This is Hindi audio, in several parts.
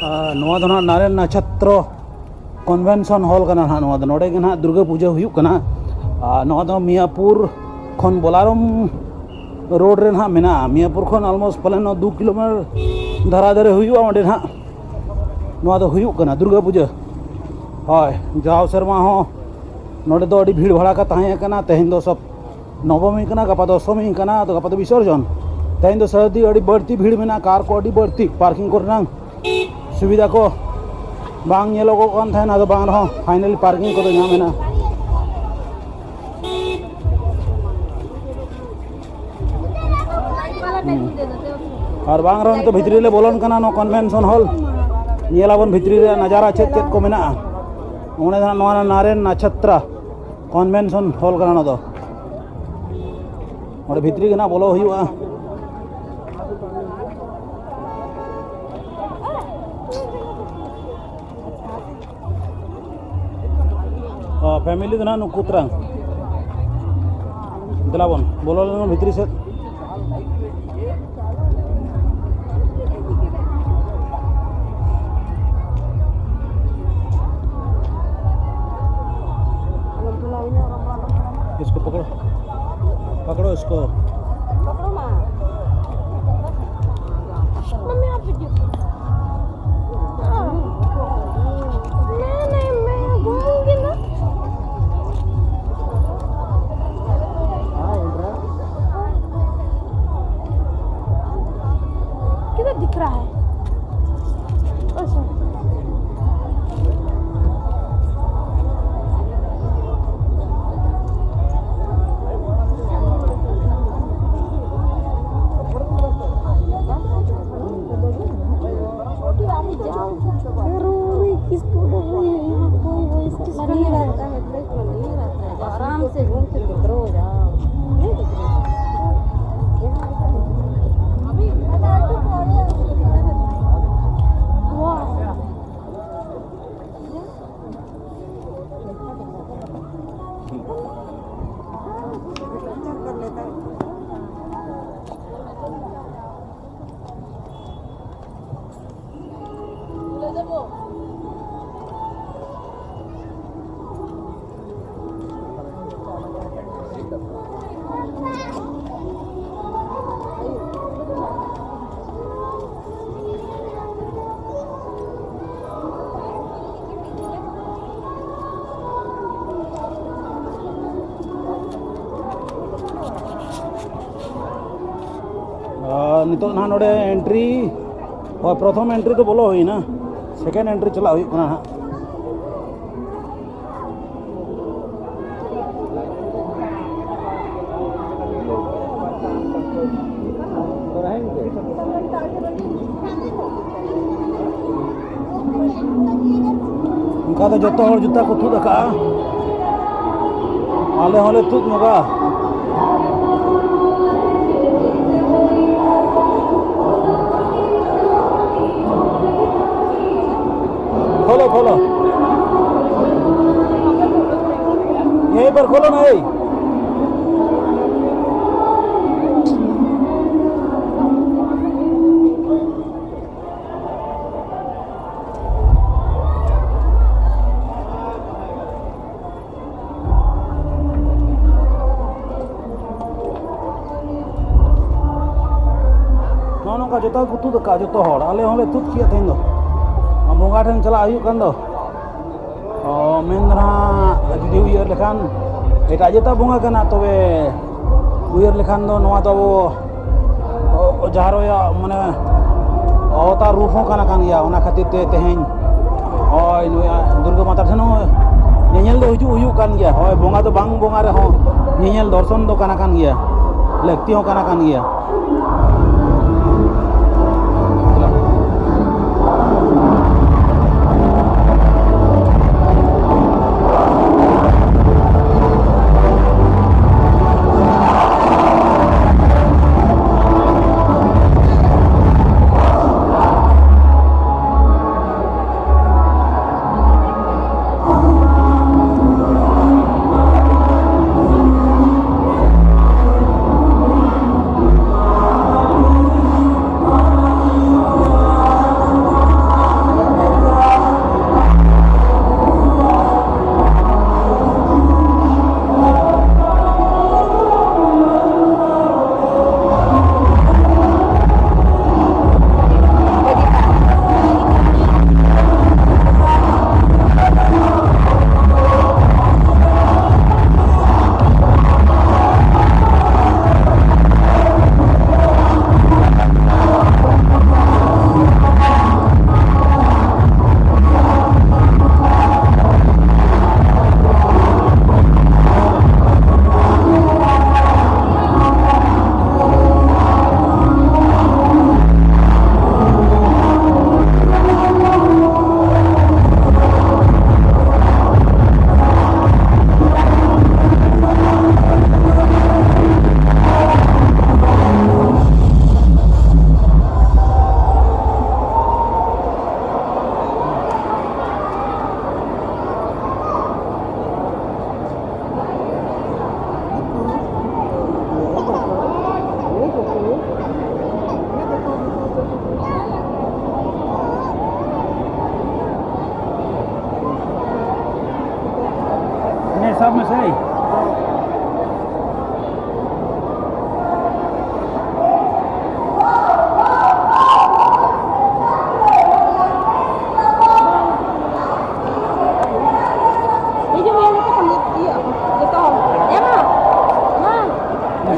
नवा दो नारायण नक्षत्र कन्वेंशन हॉल का ना नवा दो नोडे के ना दुर्गा पूजा हुई कना नवा दो मियापुर खन बोलारम रोड रे ना मेना मियापुर खन ऑलमोस्ट पले 2 किलोमीटर धरा धरे हुई ओंडे ना नवा दो हुई कना दुर्गा पूजा हय जाओ शर्मा हो नोडे दो अड़ी भीड़ भाड़ा का ताहे कना तेहिन दो सब नवमी कना गपा दशमी कना तो गपा तो विसर्जन तेहिन दो सर्दी अड़ी बढ़ती भीड़ में ना कार को अड़ी बढ़ती पार्किंग करना सुविधा को बांग ये लोगों कौन था ना तो बांग रहो फाइनली पार्किंग को तो यहाँ में ना और बांग रहो तो भितरी ले बोलन कना नो कन्वेंशन हॉल ये लावन भितरी रे नजारा चेक चेक को मेना उन्हें ना नवा नारायण नक्षत्र कन्वेंशन हॉल कना दो और भितरी के ना बोलो हुआ फैमिली तो ना नुकुतरा दिलावन बोलो लेनो भितरी से इसको पकड़ो पकड़ो इसको पकड़ो माँ मम्मी आप वीडियो मैं घूमूंगी ना किधर दिख रहा है अच्छा आराम से घूम के हो जाओ नितो ना नोडे एंट्री और प्रथम एंट्री तो बोलो हुई ना सेकेंड एंट्री चला हुई ना उनका तो जो और जूता को तू रखा आले होले तू मगा खोलो खोलो यहीं पर खोलो ना यही नौका जो तू दका जो हर आले होले तुद किया तेन दो बोंगा ठन चला हुई कन दो मेन जुदी उयर लेखान एटा जेता बोंगा कना तबे उयर लेखान दो नवा तो वो जहारो या माने अवतार रूप हो कना कान गया ओना खातिर ते तेहेन ओय दुर्गा माता ठन नेनेल दो हुजु कान गया होय बोंगा तो बांग बोंगा रे हो नेनेल दर्शन दो कना कान गया लगती हो कना कान गया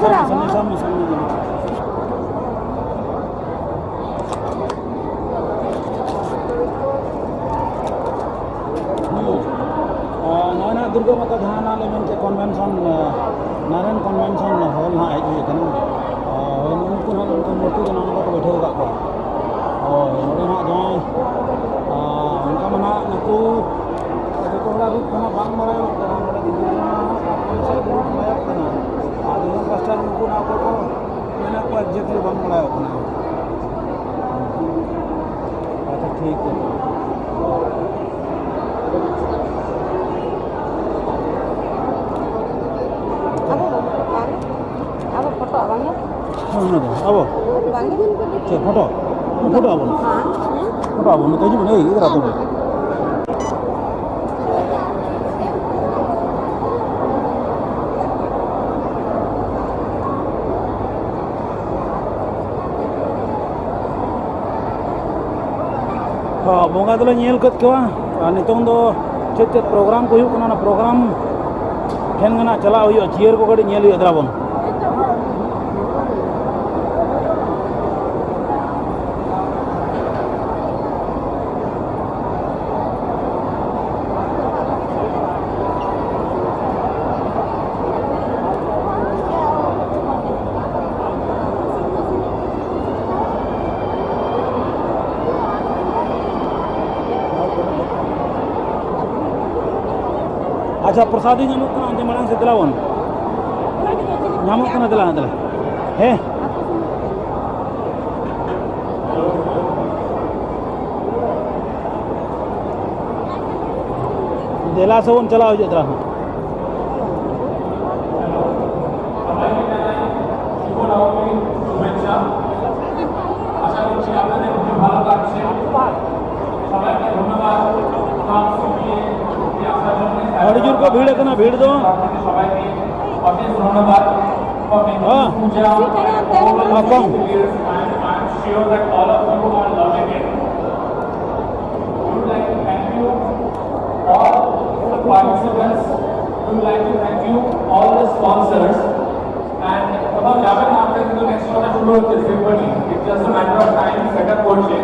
Mesra. सामने सामने नॉना दुर्गा माता जहाँ नाले में के कन्वेंशन नारायण कन्वेंशन हॉल हाँ आई हुई है ना उनको ना उनको मूर्ति के नाम को बैठे होगा को और नोड़े ना जाए उनका मना नको जो हड़ा रूप खाना बांग मरायो करना नोड़े दिन ना पंचायत रूप मरायो करना आज हम पास्टर उनको ना को मैंने को एग्जैक्टली बांग मरायो करना अच्छा ठीक है Apa foto abangnya? Apa? Abangnya? Cek foto. Foto apa? Foto apa? Nanti aja mana? Ini ratu. Bonga dulu nyel ket kau. Nitong do cek program ko yuk na program kan gana chala huyu cheer ko kadi nyel yu adrabon. अच्छा प्रसादी nyamuk kana ante marang setelawon nyamuk kana telah he dela sawon chala ho jatra আশা করছি আপনাদের খুব ভালো লাগছে সবাইকে ধন্যবাদ हरिजुर को भीड़ है ना भीड़ दो सबाइके অশেষ ধন্যবাদ পূজা welcome I'm sure that all of you are loving it we would like to thank you all the participants we would like to thank you all the sponsors and কোথাও যাবেন না আপনাদের কিন্তু নেক্সট কথা শুরু হচ্ছে simply it's just a matter of time setup করছে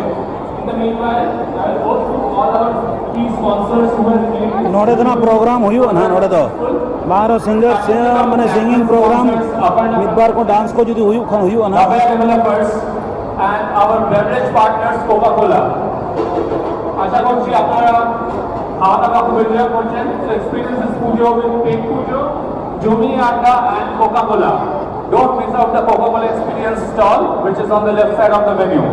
in the meanwhile I will go through all our key sponsors who have given नोड़े तो ना प्रोग्राम हुई हो ना नोड़े तो बाहर सिंगर से मैंने सिंगिंग प्रोग्राम मिदबार को डांस को जो हुई खान हुई हो ना developers and our beverage partners Coca-Cola আশা করছি আপনারা খাওয়া দাওয়া খুব এনজয় করছেন so experiences পুজো with পেট পুজো জমি আড্ডা and Coca-Cola don't miss out the Coca-Cola experience stall which is on the left side of the menu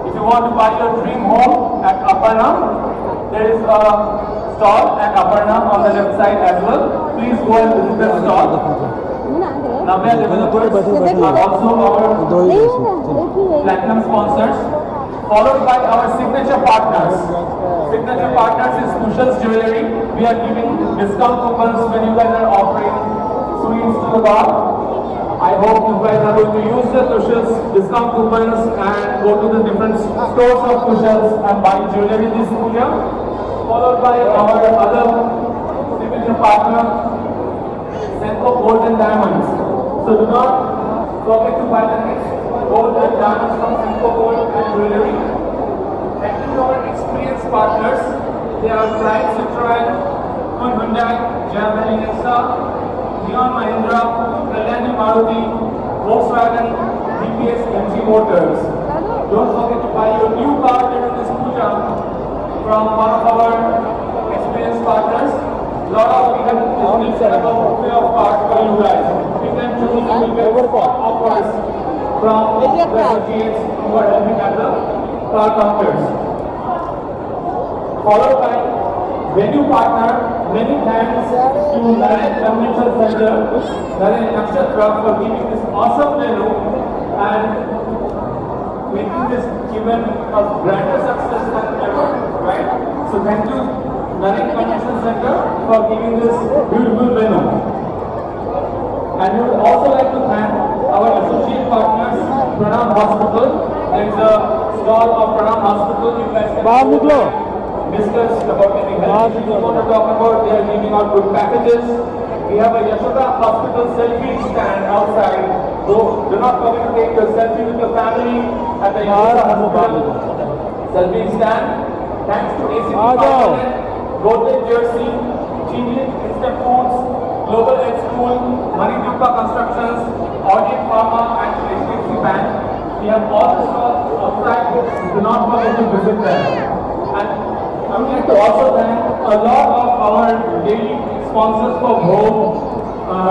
if you want to buy your dream home at Aparna there is a stall at Aparna on the left side as well. Please go and visit the stall. Navya developers are also our platinum sponsors, followed by our signature partners. Signature partners is Kushal's Jewelry. We are giving discount coupons when you guys are offering sweets to the bar. I hope you guys are going to use the Kushal's discount coupons and go to the different stores of Kushal's and buy jewelry this puja. Followed by our other signature partner, Senco Gold and Diamonds. So do not forget to buy the next gold and diamonds from Senco Gold and Jewelry. Thank you to our experienced partners. They are Pride Citroen, Hyundai, Germany Nexa, Neon Mahindra, Kalyani Maruti, Volkswagen, DPS, MG Motors. Don't forget to buy your new car during this puja from one of our experienced partners. Lot of we have set up a buffet of cards for you guys. You can choose and you get offers from the associates who are helping at the car counters. Followed by venue partner, many thanks to Naren Convention Center, Naren Nakshatra for giving this awesome venue and making this event a grander success than ever, right? So thank you, Naren Convention Center, for giving this beautiful venue. And we would also like to thank our associate partners, Pranam Hospital. There is a stall of Pranam Hospital. You guys can discuss about any health issues you want to talk about. They are giving out good packages. we have a Yashoda Hospital selfie stand outside. Do not forget to take your selfie with your family at the Yashoda Hospital selfie stand. Thanks to ACP Partnership, Golden Jersey, Genius Instant Foods, Global Ed School, Maniduppa Constructions, Audit Pharma, and HDFC Bank. We have all the stores outside. Do not forget to visit them. And I would like to also thank a lot of our daily sponsors for home.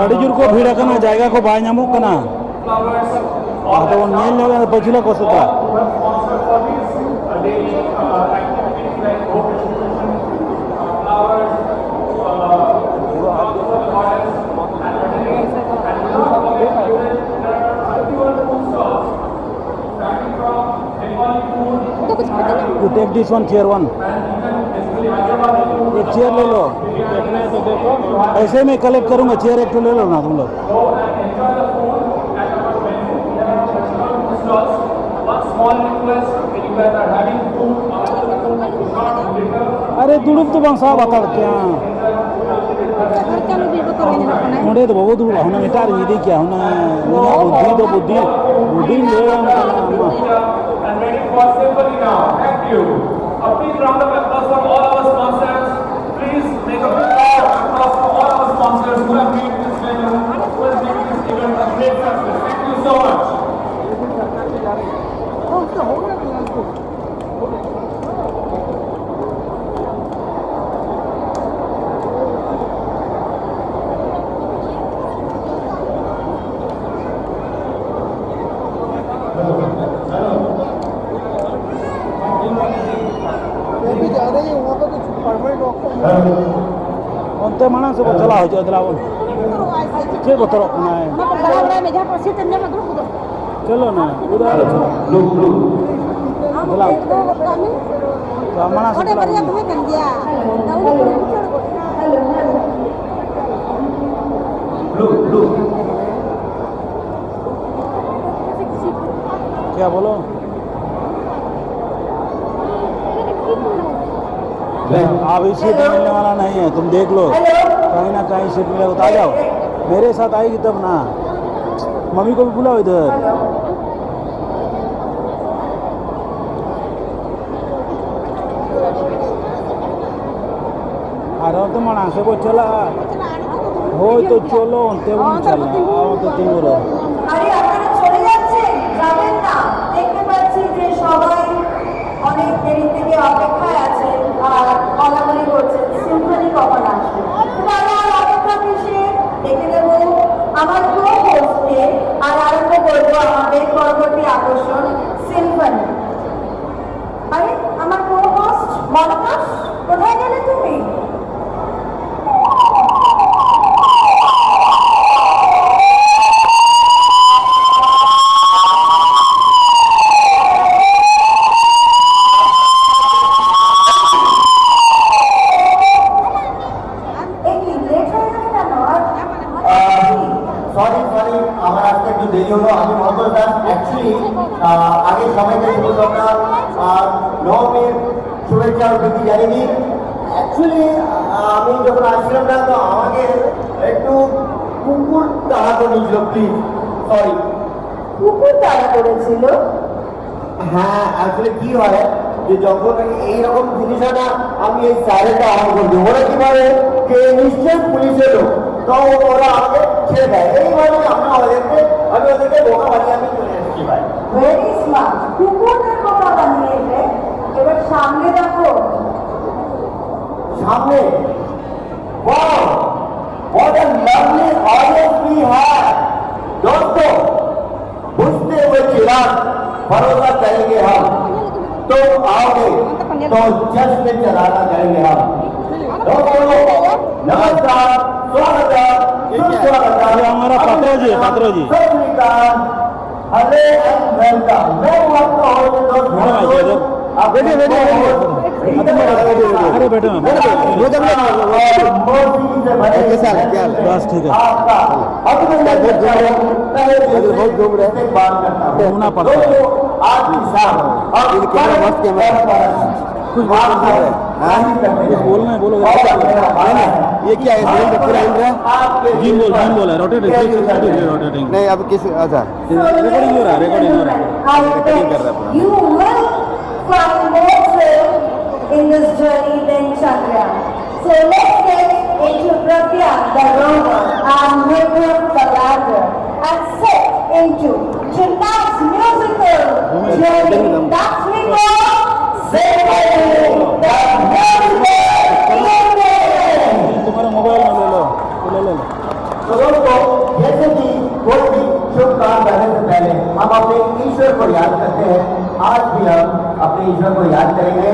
ᱟᱹᱰᱤ ᱡᱳᱨ ᱠᱚ ᱵᱷᱤᱲ ᱟᱠᱟᱱᱟ, ᱡᱟᱭᱜᱟ ᱠᱚ ᱵᱟᱭ ᱧᱟᱢᱚᱜ ᱠᱟᱱᱟ᱾ Flowers. ᱟᱫᱚ ᱵᱚᱱ ᱧᱮᱞ ᱧᱚᱜᱟ ᱯᱟᱹᱪᱷᱞᱟᱹ ᱠᱚ ᱥᱮᱛᱟ᱾ Who have sponsored for these daily activities like home distribution, flowers, You take this one, chair one. एक चेयर ले लो। ऐसे में कलेक्ट करूँगा, चेयर एक तो ले लो ना तुम लोग। अरे दुड़ुब तो बंसा बता क्या? मुझे तो बहुत दुड़ुब होना मिटार यदि क्या होना बुद्धि तो बुद्धि बुद्धि ले And ready for symphony now. Thank you. A big round of applause for all our sponsors. Please make a big round of applause for all our sponsors who have made this venue, who has made this event a great success. Thank you so much. onte mana se bo chala hoje adlawan che bo torok na hai chalo na udah adlaw to mana se chala क्या बोलो अभी सीट मिलने वाला नहीं है, तुम देख लो कहीं ना कहीं सीट मिलेगा तो आ जाओ, मेरे साथ आएगी तब ना। मम्मी को भी बुलाओ इधर। अरे तो मना से वो चला हो तो चलो ते वो चला आओ तो तुम रो আরে আপনারা চলে যাচ্ছেন, যাবেন না? দেখতে পাচ্ছি যে সবাই অনেক দেরি থেকে অপেক্ষায় আছে আর বলাবলি করছেন সিম্ফনি কখন আসবে। তাহলে আর অপেক্ষা কিসে, দেখে দেব আমার কো-হোস্টকে আর আরম্ভ করবো আমাদের পরবর্তী আকর্ষণ সিম্ফনি। আরে আমার কো-হোস্ট মনতাস, কোথায় গেলে তুমি? আমার আজকে একটু দেরি হলো। আমি মহতল দাস অ্যাকচুয়ালি আগের সময়টা ছিল আমরা 9 মে শুভেচ্ছা ও প্রীতি জানিনি। অ্যাকচুয়ালি আমি যখন আসছিলাম না তো আমাকে একটু কুকুর তাড়া করে নিয়েছিল, প্লিজ সরি। কুকুর তাড়া করেছিল? হ্যাঁ অ্যাকচুয়ালি কি হয় যে যখন এইরকম জিনিস না আমি এই সাইলেন্টটা অন করছি, ওরা কি বলে যে নিশ্চয়ই পুলিশের লোক, তো ওরা আমাকে ছেড়ে দেয়। এইভাবে আমি ওদেরকে বোকা বানিয়ে আমি চলে এসেছি ভাই। ভেরি স্মার্ট, কুকুরদের বোকা বানিয়ে এলে। এবার সামনে দেখো, সামনে wow what a lovely audience we have. दोस्तों बुझते हुए चिराग भरोसा करेंगे हम, तो आओगे तो जश्न चलाना करेंगे हम। दोस्तों नमस्कार, स्वागत है, सुस्वागत है। ये हमारा पात्रो जी सत श्री अकाल, हेलो एंड वेलकम। मैं हूं आपका होस्ट दोस्त बैठे बैठे अरे बैठे बस ठीक है। आपका बहुत घूम रहे घूमना पड़ता है। आज की शाम कुछ वहाँ बोल रहे हैं? राजी करते कुछ हैं। बोलना है बोलो। और मेरा वादा है, ये क्या है? आपके पूरा हिल रहा है? जिम बोल रहा है रोटेटिंग रोटेटिंग नहीं अब किस अच्छा रिकॉर्डिंग हो रहा है रिकॉर्डिंग हो रहा है You will find more thrill in this journey than Chandrayaan. So let's get into Pragyan, the rover, and Vikram, the lander, and set into tonight's musical journey that we call Symphony, the musical evening. तुम्हारा मोबाइल में ले लो ले लो तो दोस्तों, जैसे कि कोई भी शुभ काम करने से पहले हम अपने ईश्वर को याद करते हैं, आज भी हम अपने ईश्वर को याद करेंगे।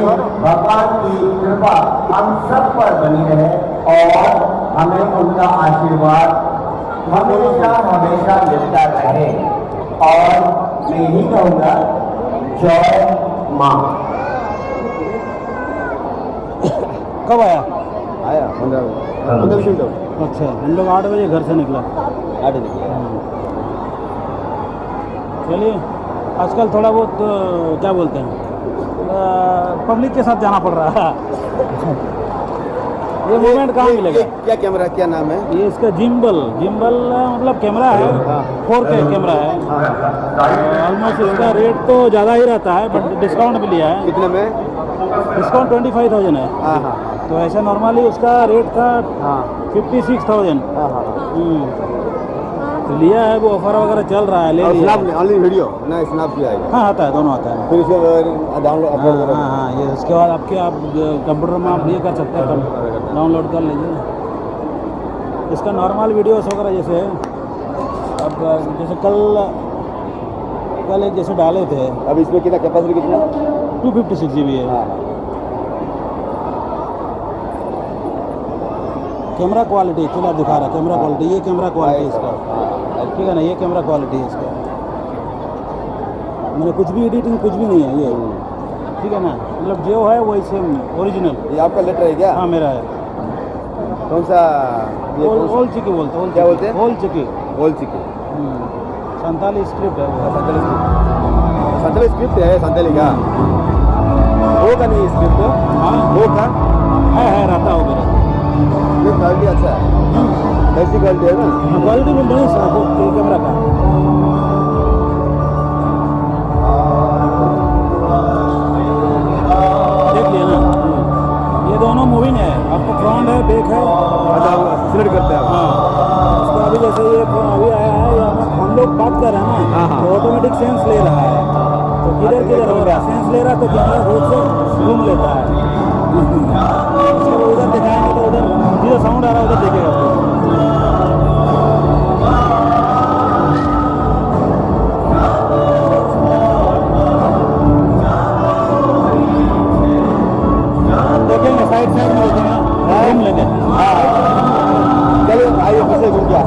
भगवान की कृपा हम सब पर बनी रहे और हमें उनका आशीर्वाद हमेशा हमेशा मिलता रहे। और मैं यही कहूँगा, जय माँ। कब आया आया 15 मिनट हो अच्छा हम लोग 8 बजे घर से निकला 8 निकले। चलिए आजकल थोड़ा बहुत क्या बोलते हैं पब्लिक के साथ जाना पड़ रहा है ये मूवमेंट कहाँ मिलेगा क्या कैमरा क्या नाम है? ये इसका जिम्बल मतलब कैमरा है 4K कैमरा है ऑलमोस्ट इसका रेट तो ज़्यादा ही रहता है बट डिस्काउंट भी लिया है कितने में? डिस्काउंट 25,000 है हाँ हाँ तो ऐसा नॉर्मली उसका रेट था हाँ 56,000 हाँ हाँ तो लिया है वो ऑफर वगैरह चल रहा है ले और लिया स्नैप ओनली वीडियो ना स्नैप भी आएगा हाँ आता है दोनों आता है फिर इसको डाउनलोड अपलोड हाँ करो। हाँ ये उसके बाद आप कंप्यूटर में आप ये कर सकते हैं डाउनलोड कर लीजिए इसका नॉर्मल वीडियोस वगैरह जैसे अब जैसे कल एक जैसे डाले थे अब इसमें कितना कैपेसिटी कितना? 256 GB है हाँ कैमरा क्वालिटी चलो आप दिखा रहा है कैमरा क्वालिटी ये कैमरा क्वालिटी इसका ठीक है ना ये कैमरा क्वालिटी है इसका मैंने कुछ भी एडिटिंग कुछ भी नहीं है ये ठीक है ना मतलब जो है वही सेम ओरिजिनल ये आपका लेटर है क्या? हाँ मेरा है कौन सा? ये कौन सा? ओल चिकी बोलते हैं क्या बोलते हैं? ओल चिकी ओल चिकी संताली स्क्रिप्ट है वो। संताली स्क्रिप्ट है संताली का वो का नहीं स्क्रिप्ट हाँ वो का है रहता हो मेरा स्क्रिप्ट क्वालिटी अच्छा है कैसी क्वालिटी है ना? क्वालिटी में बड़ी कैमरा का देख लिया ना ये दोनों मूविंग है आपका फ्रंट है बैक है अच्छा सिलेक्ट करते हैं आप। हाँ इसका अभी जैसे ये अभी आया है या हम लोग बात कर रहे हैं ना हाँ, हाँ। तो ऑटोमेटिक सेंस ले रहा है तो किधर किधर हो रहा है सेंस ले रहा है तो कैमरा रोड से घूम लेता है उसको उधर दिखाएंगे तो उधर जिधर साउंड आ रहा है उधर देखेगा देखेंगे साइड साइड में देखेंगे घूम लेंगे चलिए आइए फिर से घूम गया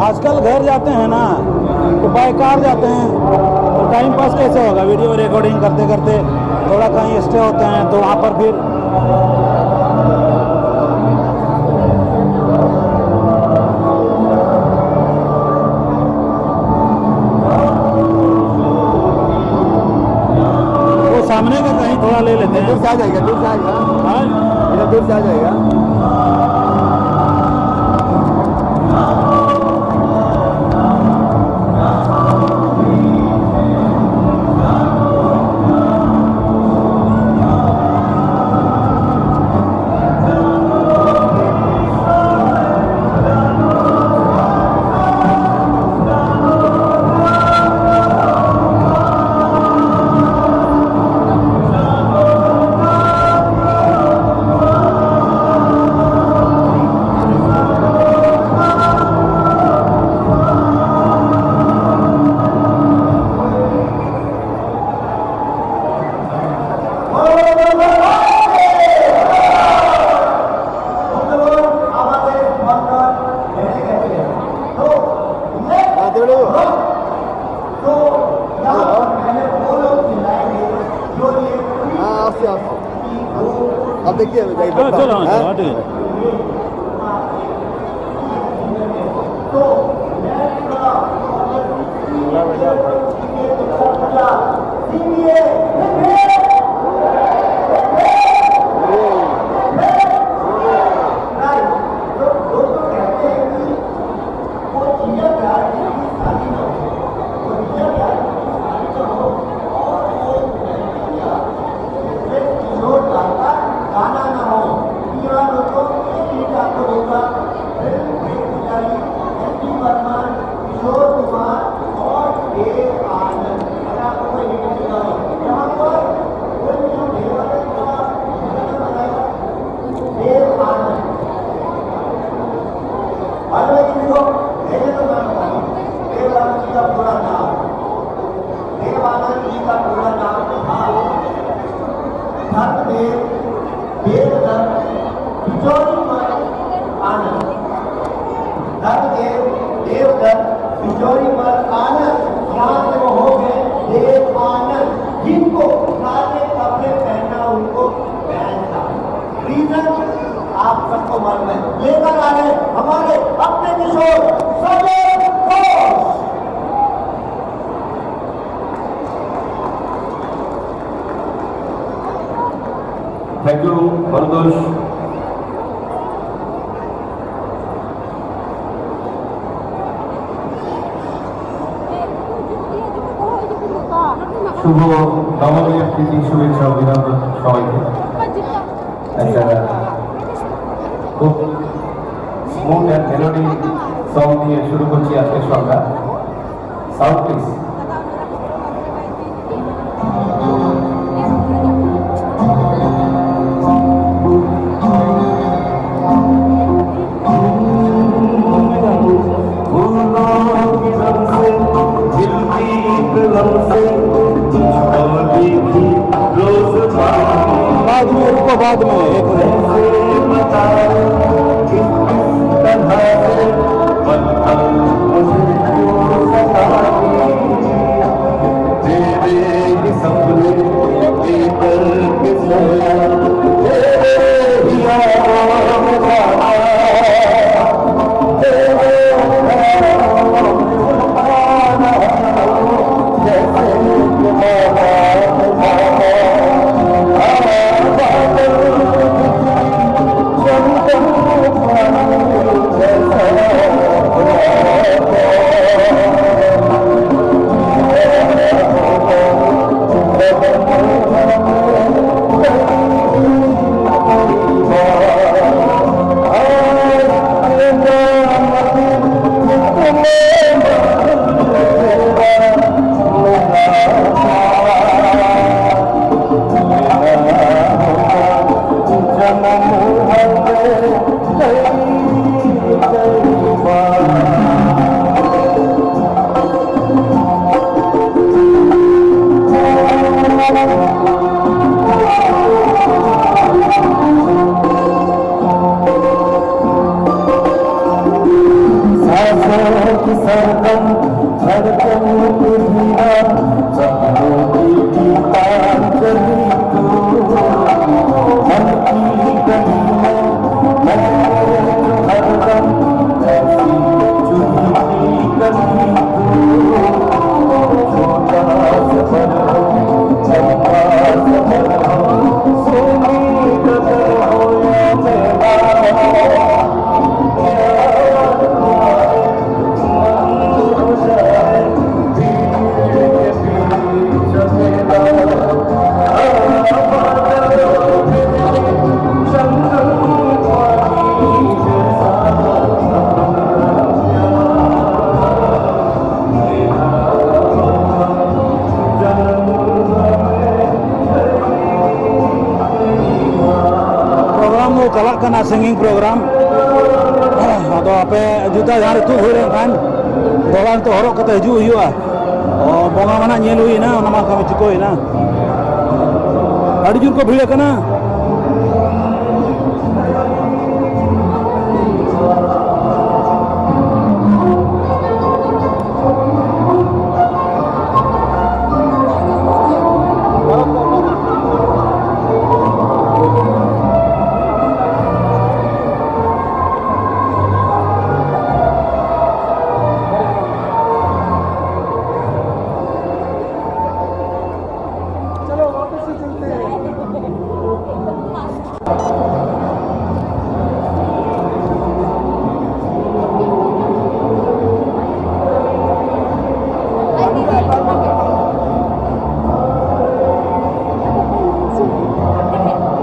आजकल घर जाते हैं ना तो बाय कार जाते हैं तो टाइम पास कैसे होगा वीडियो रिकॉर्डिंग करते करते थोड़ा कहीं स्टे होते हैं तो वहाँ पर फिर वो सामने का कहीं थोड़ा ले लेते दूर हैं से आ जाएगा दूर से आएगा हाँ? इधर दूर से आ जाएगा अब देखिए हाँ, चलो हाँ, चलो हाँ, ठीक है जिनको लाले कपड़े पहनना उनको बैन था। रीजन आप सबको मालूम है। लेकर आ रहे हमारे अपने किशोर संजय घोष। Thank you Bharatosh. শুভ নবমীর প্রীতি শুভেচ্ছা অভিনন্দন সবাইকে। আচ্ছা, খুব স্মুথ অ্যান্ড মেলোডি সং দিয়ে শুরু করছি আজকের সন্ধ্যা। Sound please. बाद में रुको, बाद में एक ᱠᱟᱱᱟ ᱥᱤᱝᱜᱤᱝ ᱯᱨᱳᱜᱨᱟᱢ ᱟᱫᱚ ᱟᱯᱮ ᱡᱩᱫᱟᱹ ᱡᱟᱦᱟᱸ ᱨᱮ ᱛᱩᱫ ᱦᱩᱭ ᱞᱮᱱᱠᱷᱟᱱ ᱫᱚᱞᱟᱱ ᱛᱚ ᱦᱚᱨᱚᱜ ᱠᱟᱛᱮ ᱦᱤᱡᱩᱜ ᱦᱩᱭᱩᱜᱼᱟ ᱵᱚᱸᱜᱟ ᱢᱟᱱᱟ ᱧᱮᱞ ᱦᱩᱭᱱᱟ ᱚᱱᱟ ᱢᱟ ᱠᱟᱹᱢᱤ ᱪᱩᱠᱟᱹᱭᱱᱟ ᱟᱹᱰᱤ ᱡᱳᱨ ᱠᱚ ᱵᱷᱤᱲ ᱟᱠᱟᱱᱟ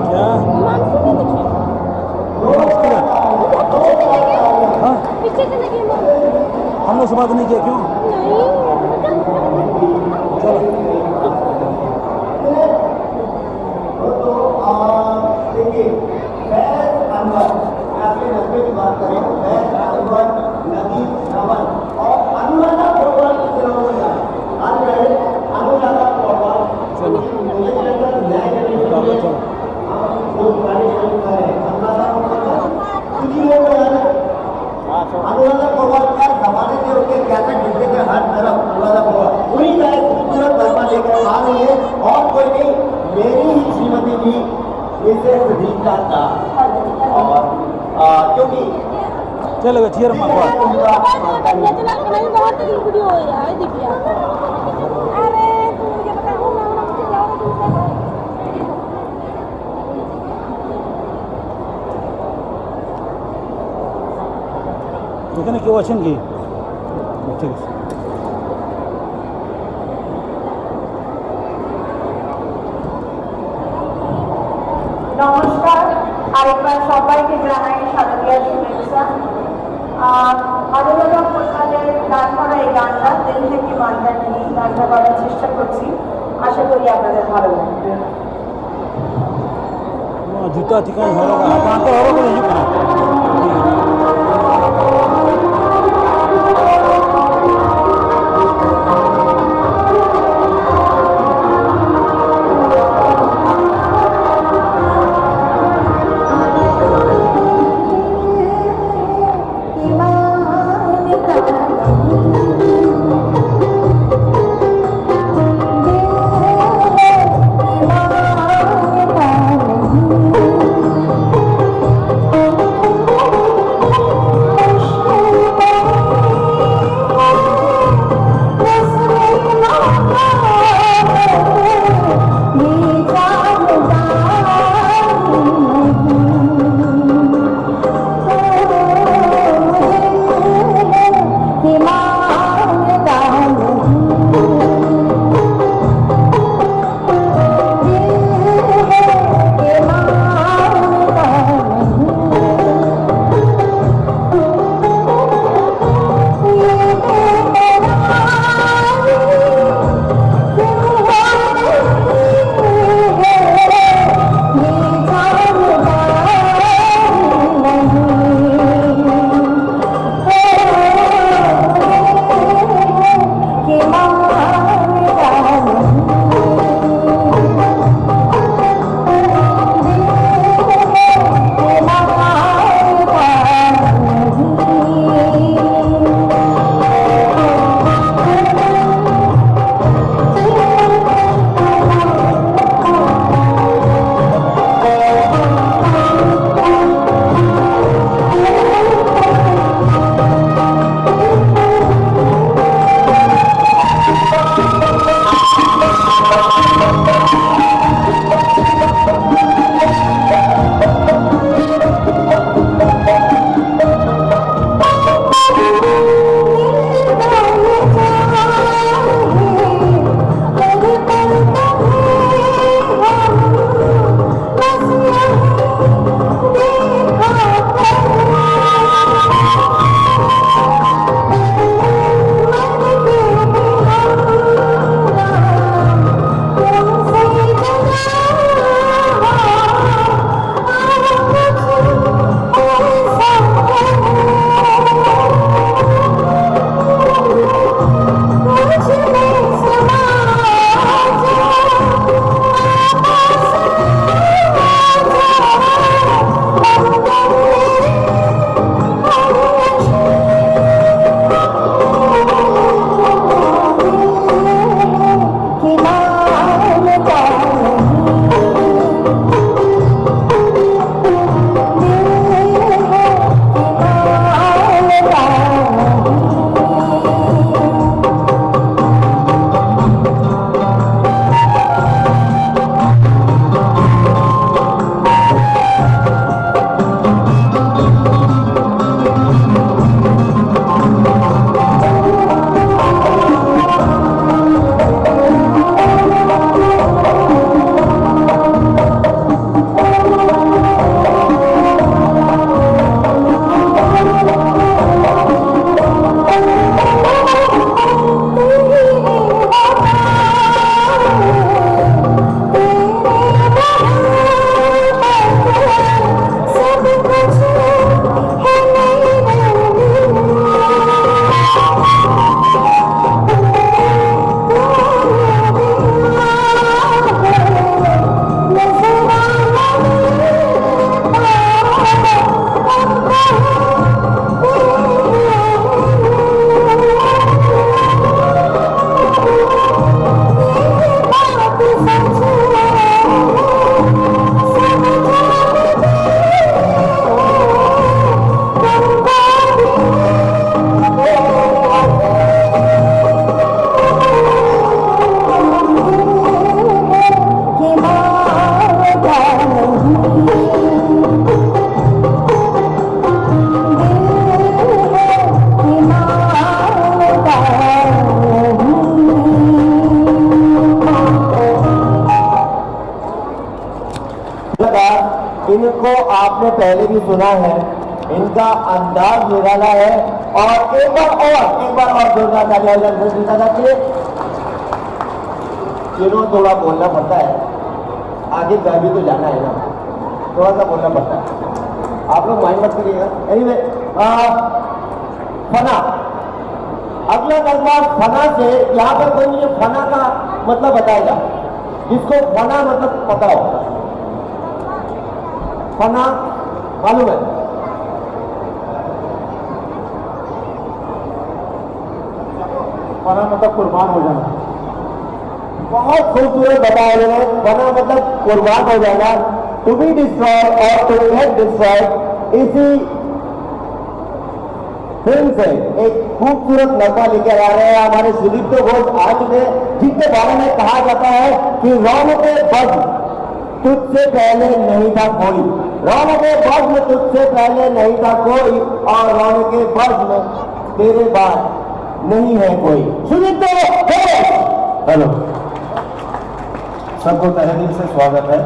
क्या हाँ पीछे चले गए हम लोग से बात नहीं किया क्यों चलो देखिए फैज अनवर आपके नस्बे की बात करें फैज अनवर नदीम रावल और अनुराधा पौडवाल कितने लोगों को जाए अनुराधा पौडवाल चलो मुझे लगता है न्याय करने के लिए चलो जो गाड़ी चलता है अनुराधा पौडवाल किसी लोगों को जाना अनुराधा पौडवाल क्या जमाने के उनके कैसेट मिलते थे हर तरफ अनुराधा पौडवाल पूरी तरह खूबसूरत वर्मा लेकर आ रही है और कोई नहीं मेरी ही श्रीमती जी इसे सुधीर था और क्योंकि चलेगा चियर मारवा नहीं बहुत तरीके वीडियो हो यार देखिए अरे तुम मुझे बताओ मैं मुझे जाओगे तुमसे এখানে কেউ আছেন কি ঠিক আছে নমস্কার আরেকবার সবাইকে জানাই শারদীয়ার শুভেচ্ছা অনুরাধা পৌডওয়ালের গান করা এই গানটা দিল থেকে গানটা নিয়ে গানটা করার চেষ্টা করছি আশা করি আপনাদের ভালো লাগবে জুতা ঠিকানা হলো না কাঁটা হলো না হিজুক না को आपने पहले भी सुना है, इनका अंदाज निराला है। और एक बार और जोरदार तालियां के लिए। थोड़ा बोलना पड़ता है, आगे घर भी तो जाना है ना, थोड़ा सा बोलना पड़ता है, आप लोग माइंड मत करिएगा। एनीवे, फना, अगला नजमा फना से। यहाँ पर कोई मुझे फना का मतलब बताएगा, जिसको फना मतलब पता हो। फना मालूम है? फना मतलब कुर्बान हो जाना। बहुत खूबसूरत बताया इन्होंने। फना मतलब कुर्बान हो जाना, टू बी डिस्ट्रॉयड और टू गेट डिस्ट्रॉयड। इसी फिल्म से एक खूबसूरत नगमा लेकर आ रहे हैं हमारे सुदीप्त घोष आज में, जिनके बारे में कहा जाता है कि रौनक बज़्म तुझसे पहले नहीं था कोई, रौनक बज़्म तुझसे पहले नहीं था कोई, और रौनक बज़्म तेरे बाद नहीं है कोई। सुदीप्त घोष, हेलो, सबको तहे दिल से स्वागत है।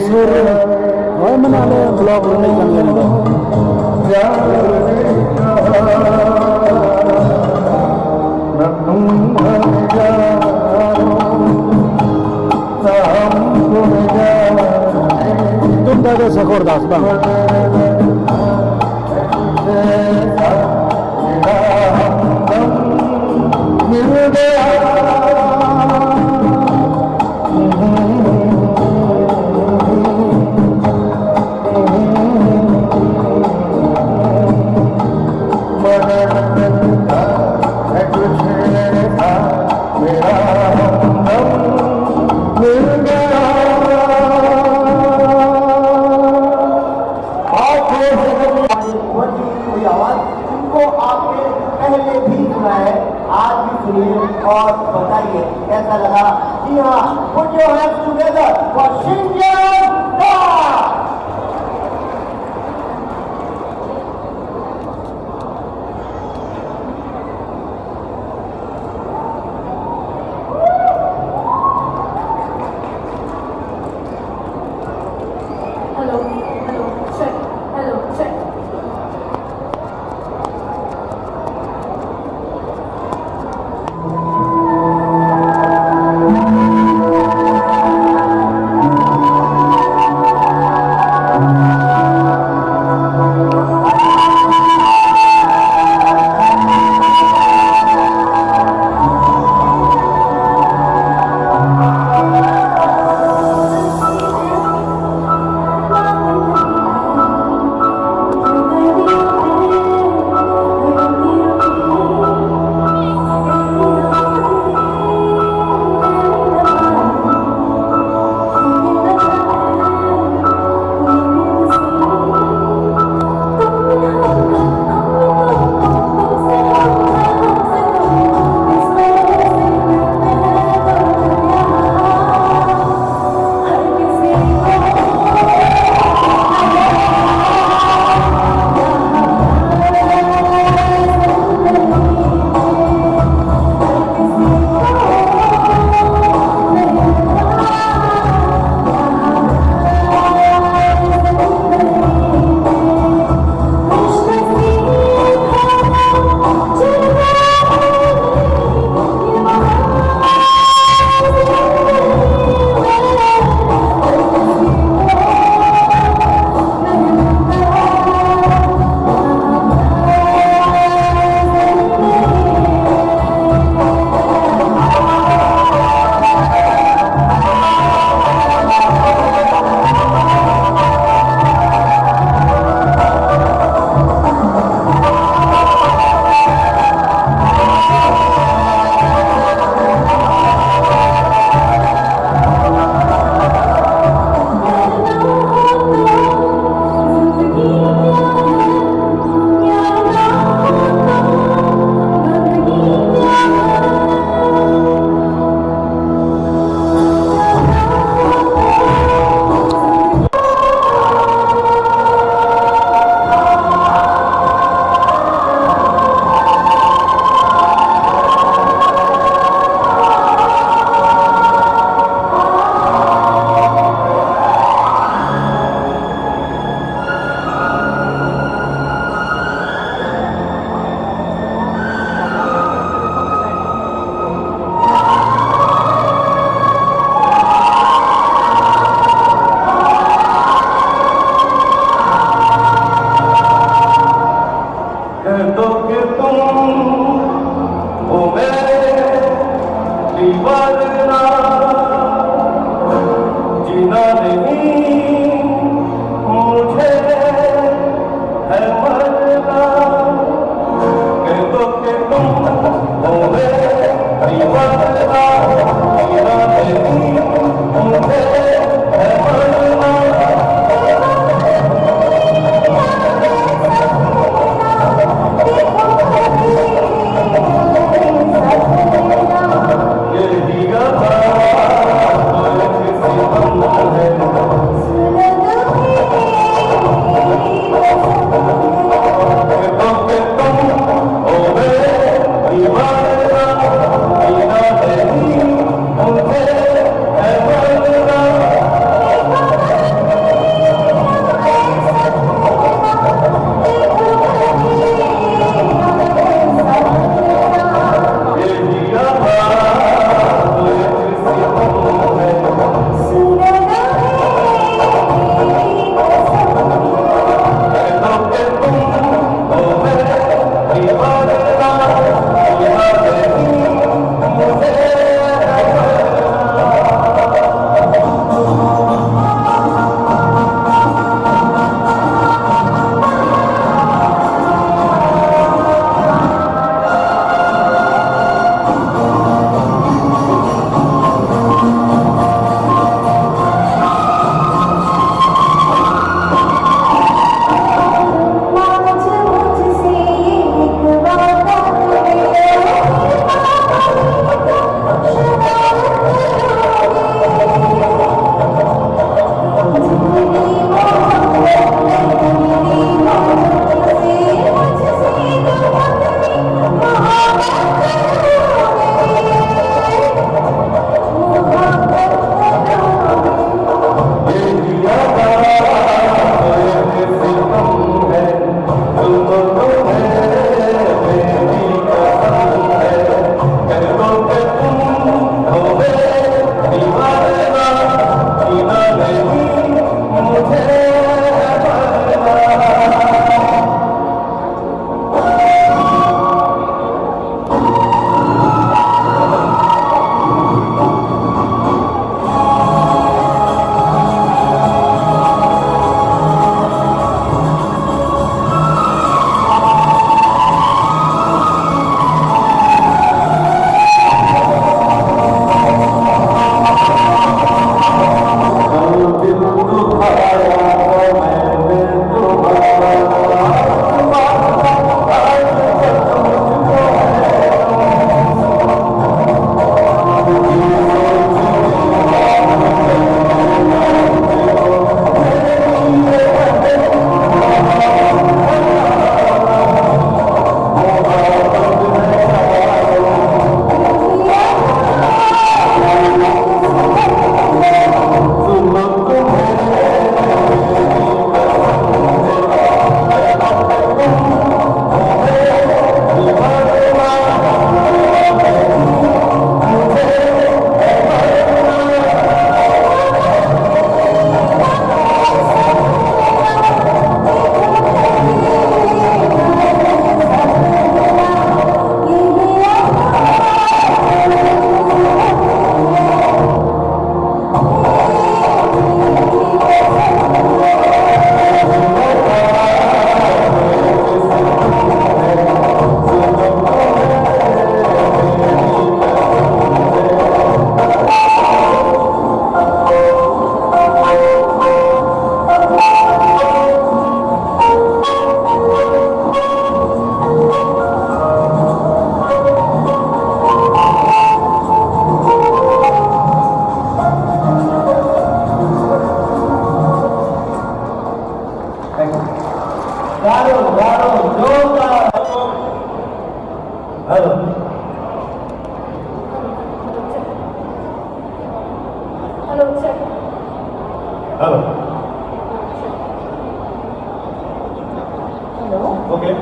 sur hoy mana ale vlog rene kan gani do tum daga sakor das bang कोई आवाज उनको आपने पहले भी सुना है, आज भी सुनिए और बताइए कैसा लगा। जी हाँ, put your hands together for Shinjan Star। Hello hello check hello check hello check hello hello okay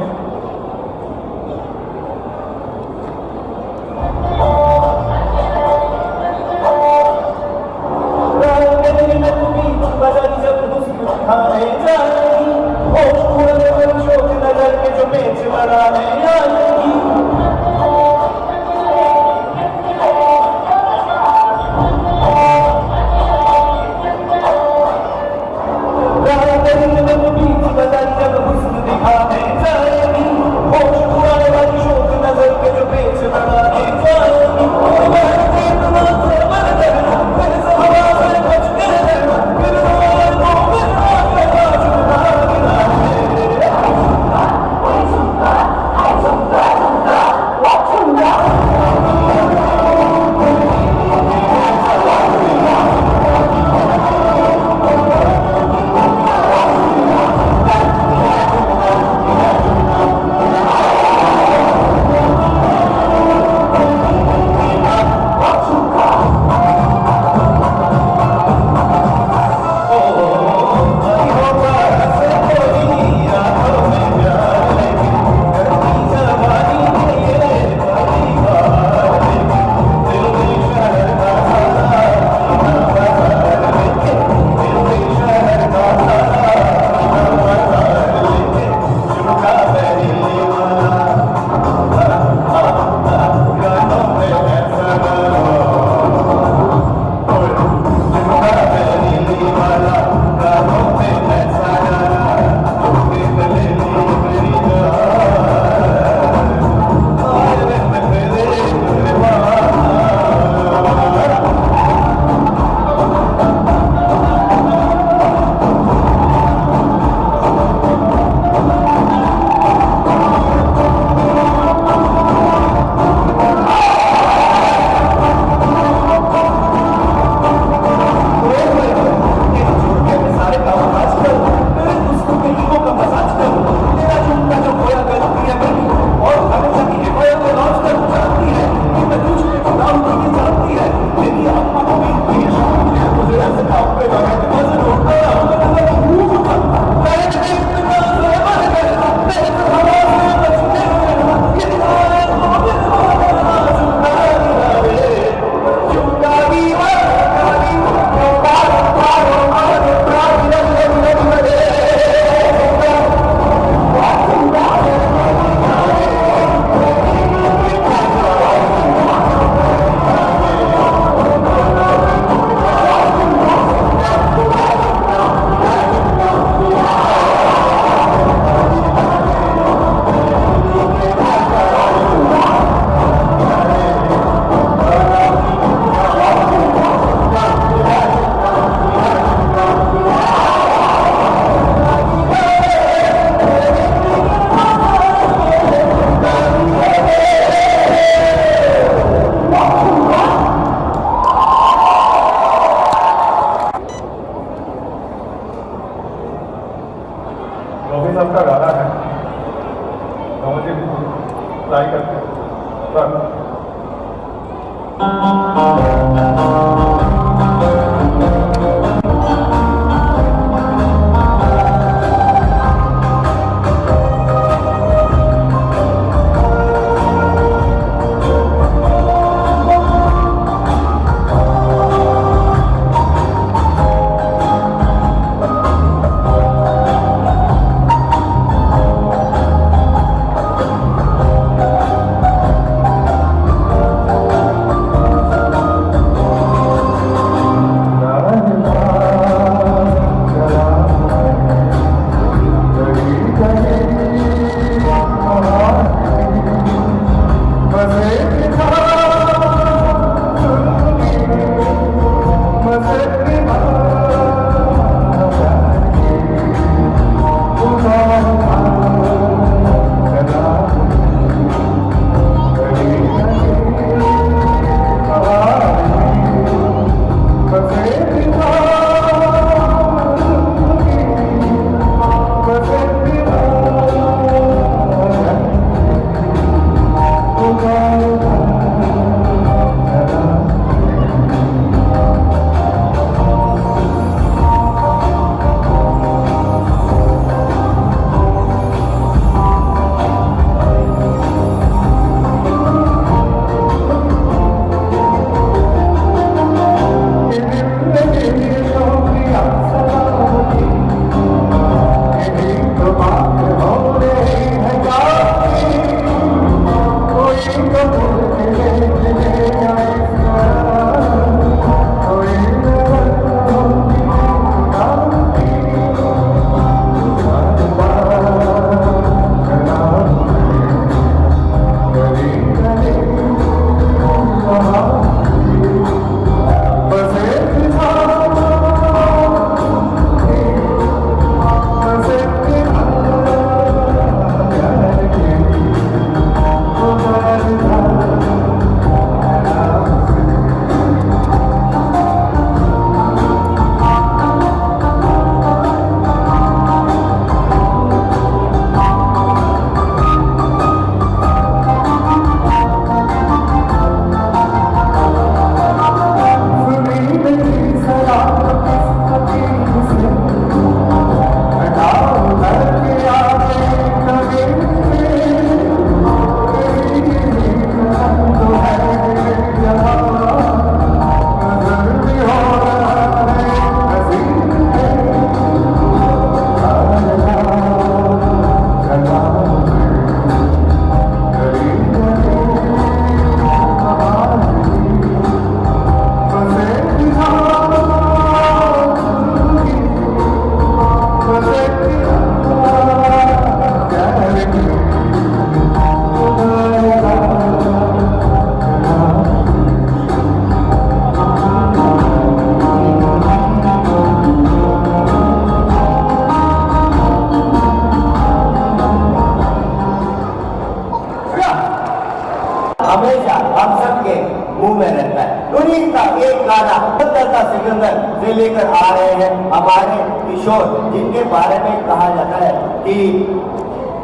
चलता सिकंदर से लेकर आ रहे हैं हमारे किशोर, जिनके बारे में कहा जाता है कि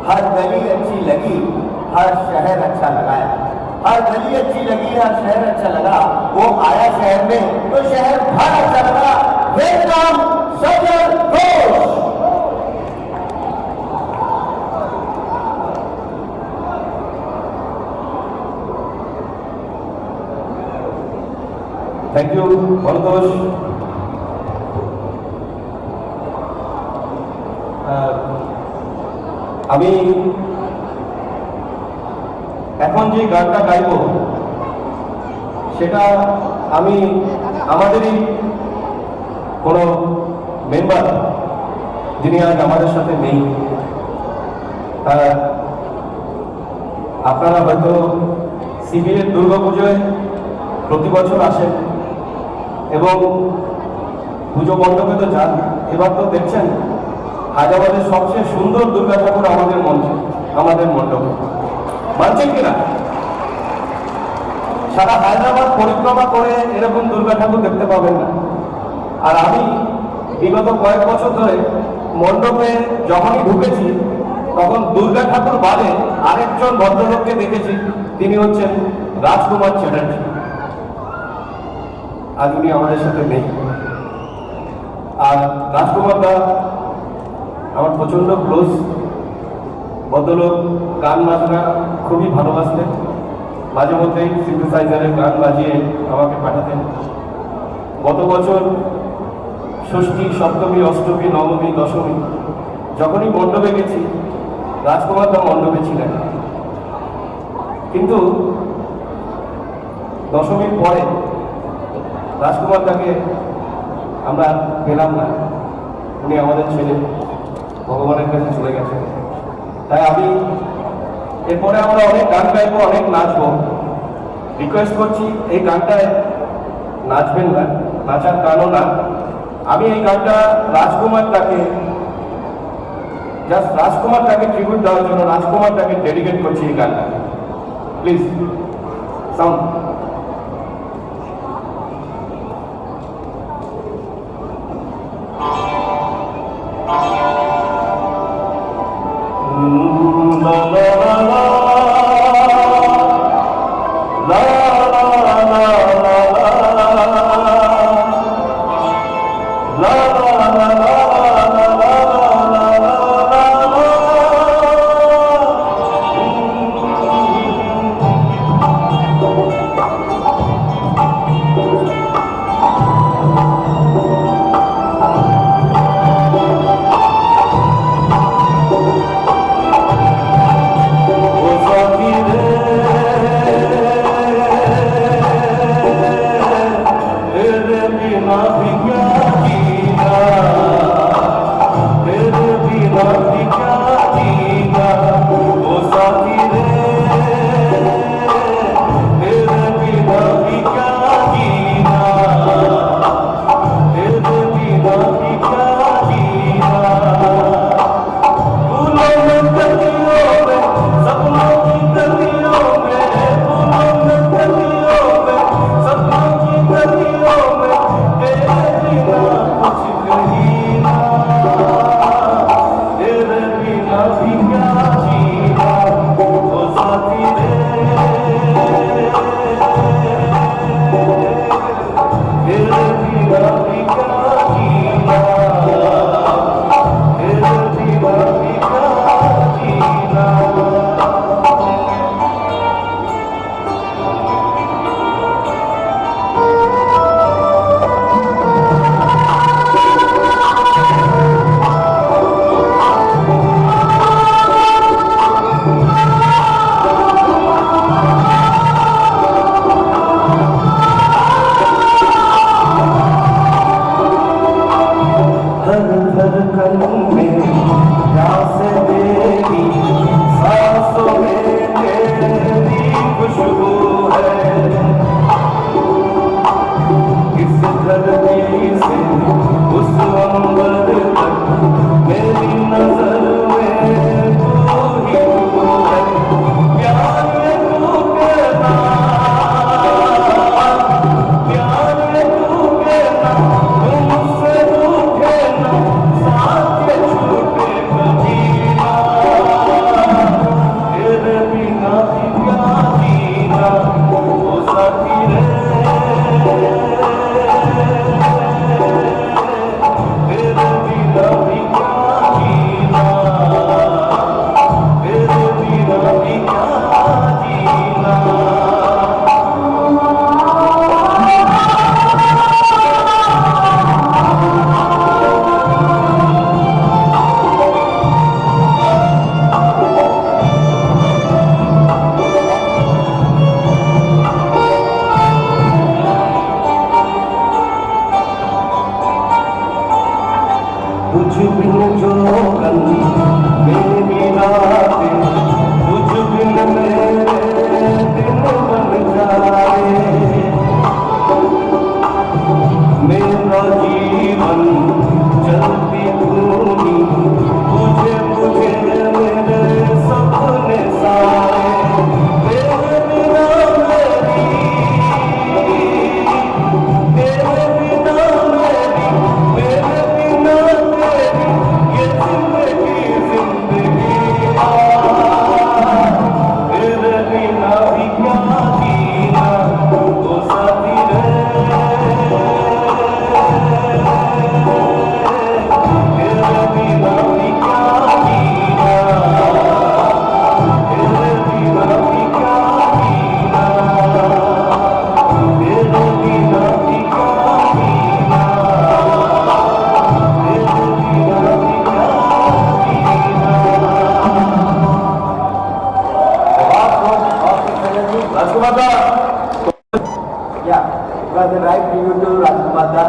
हर गली अच्छी लगी, हर शहर अच्छा लगाया। हर गली अच्छी लगी, हर शहर अच्छा लगा। वो आया शहर में तो शहर भर अच्छा लगा। Welcome Sajal Ghosh. Thank you Bharatosh. আমি এখন যে গানটা গাইব সেটা আমি আমাদেরই কোনো মেম্বার যিনি আজ আমাদের সাথে নেই, আপনারা হয়তো সিবিএর দুর্গাপুজোয় প্রতি বছর আসেন এবং পুজো মণ্ডপে তো যান। এবার তো দেখছেন হায়দ্রাবাদের সবচেয়ে সুন্দর দুর্গা ঠাকুর আমাদের মঞ্চে, আমাদের মণ্ডপে। মানছেন কিনা? সারা হায়দ্রাবাদ পরিক্রমা করে এরকম দুর্গা ঠাকুর দেখতে পাবেন না। আর আমি বিগত কয়েক বছর ধরে মণ্ডপে যখনই ঢুকেছি তখন দুর্গা ঠাকুর বাদে আরেকজন ভদ্রলোককে দেখেছি, তিনি হচ্ছেন রাজকুমার চ্যাটার্জি। আজ উনি আমাদের সাথে নেই। আর রাজকুমার দা আমার প্রচন্ড ক্লোজ ভদ্রলোক, গান বাজনা খুবই ভালোবাসতেন। মাঝে মধ্যেই সিনথেসাইজারের গান বাজিয়ে আমাকে পাঠাতেন। গত বছর ষষ্ঠী, সপ্তমী, অষ্টমী, নবমী, দশমী যখনই মণ্ডপে গেছি রাজকুমার দা মণ্ডপে ছিলেন, কিন্তু দশমীর পরে রাজকুমার দাকে আমরা পেলাম না। উনি আমাদের ছেলে, ভগবানের কাছে চলে গেছেন। তাই আমি এরপরে আমরা অনেক গান গাইবো, অনেক নাচবো। রিকোয়েস্ট করছি এই গানটায় নাচবেন না, নাচার গানও না। আমি এই গানটা রাজকুমারটাকে, জাস্ট রাজকুমারটাকে ট্রিবিউট দেওয়ার জন্য রাজকুমারটাকে ডেডিকেট করছি এই গানটা। Please sound. Thank you. तुझ बिन जोगन मेरी रातें, तुझ बिन मेरे दिन बन जाए। मेरा जीवन चलती धूनी, तुझे मुझे मेरे सपने सारे। तेरे बिना मेरी, तेरे बिना मेरी, मेरे बिना तेरी, ये जिंदगी जिंदगी तेरे बिना भी क्या जीना तो साथी रे। तेरे बिना भी क्या जीना, तेरे बिना भी क्या जीना, तेरे बिना भी क्या जीना, तेरे बिना भी क्या जीना। राजकुमार दा, yeah, it was the right tribute to Rajkumar da.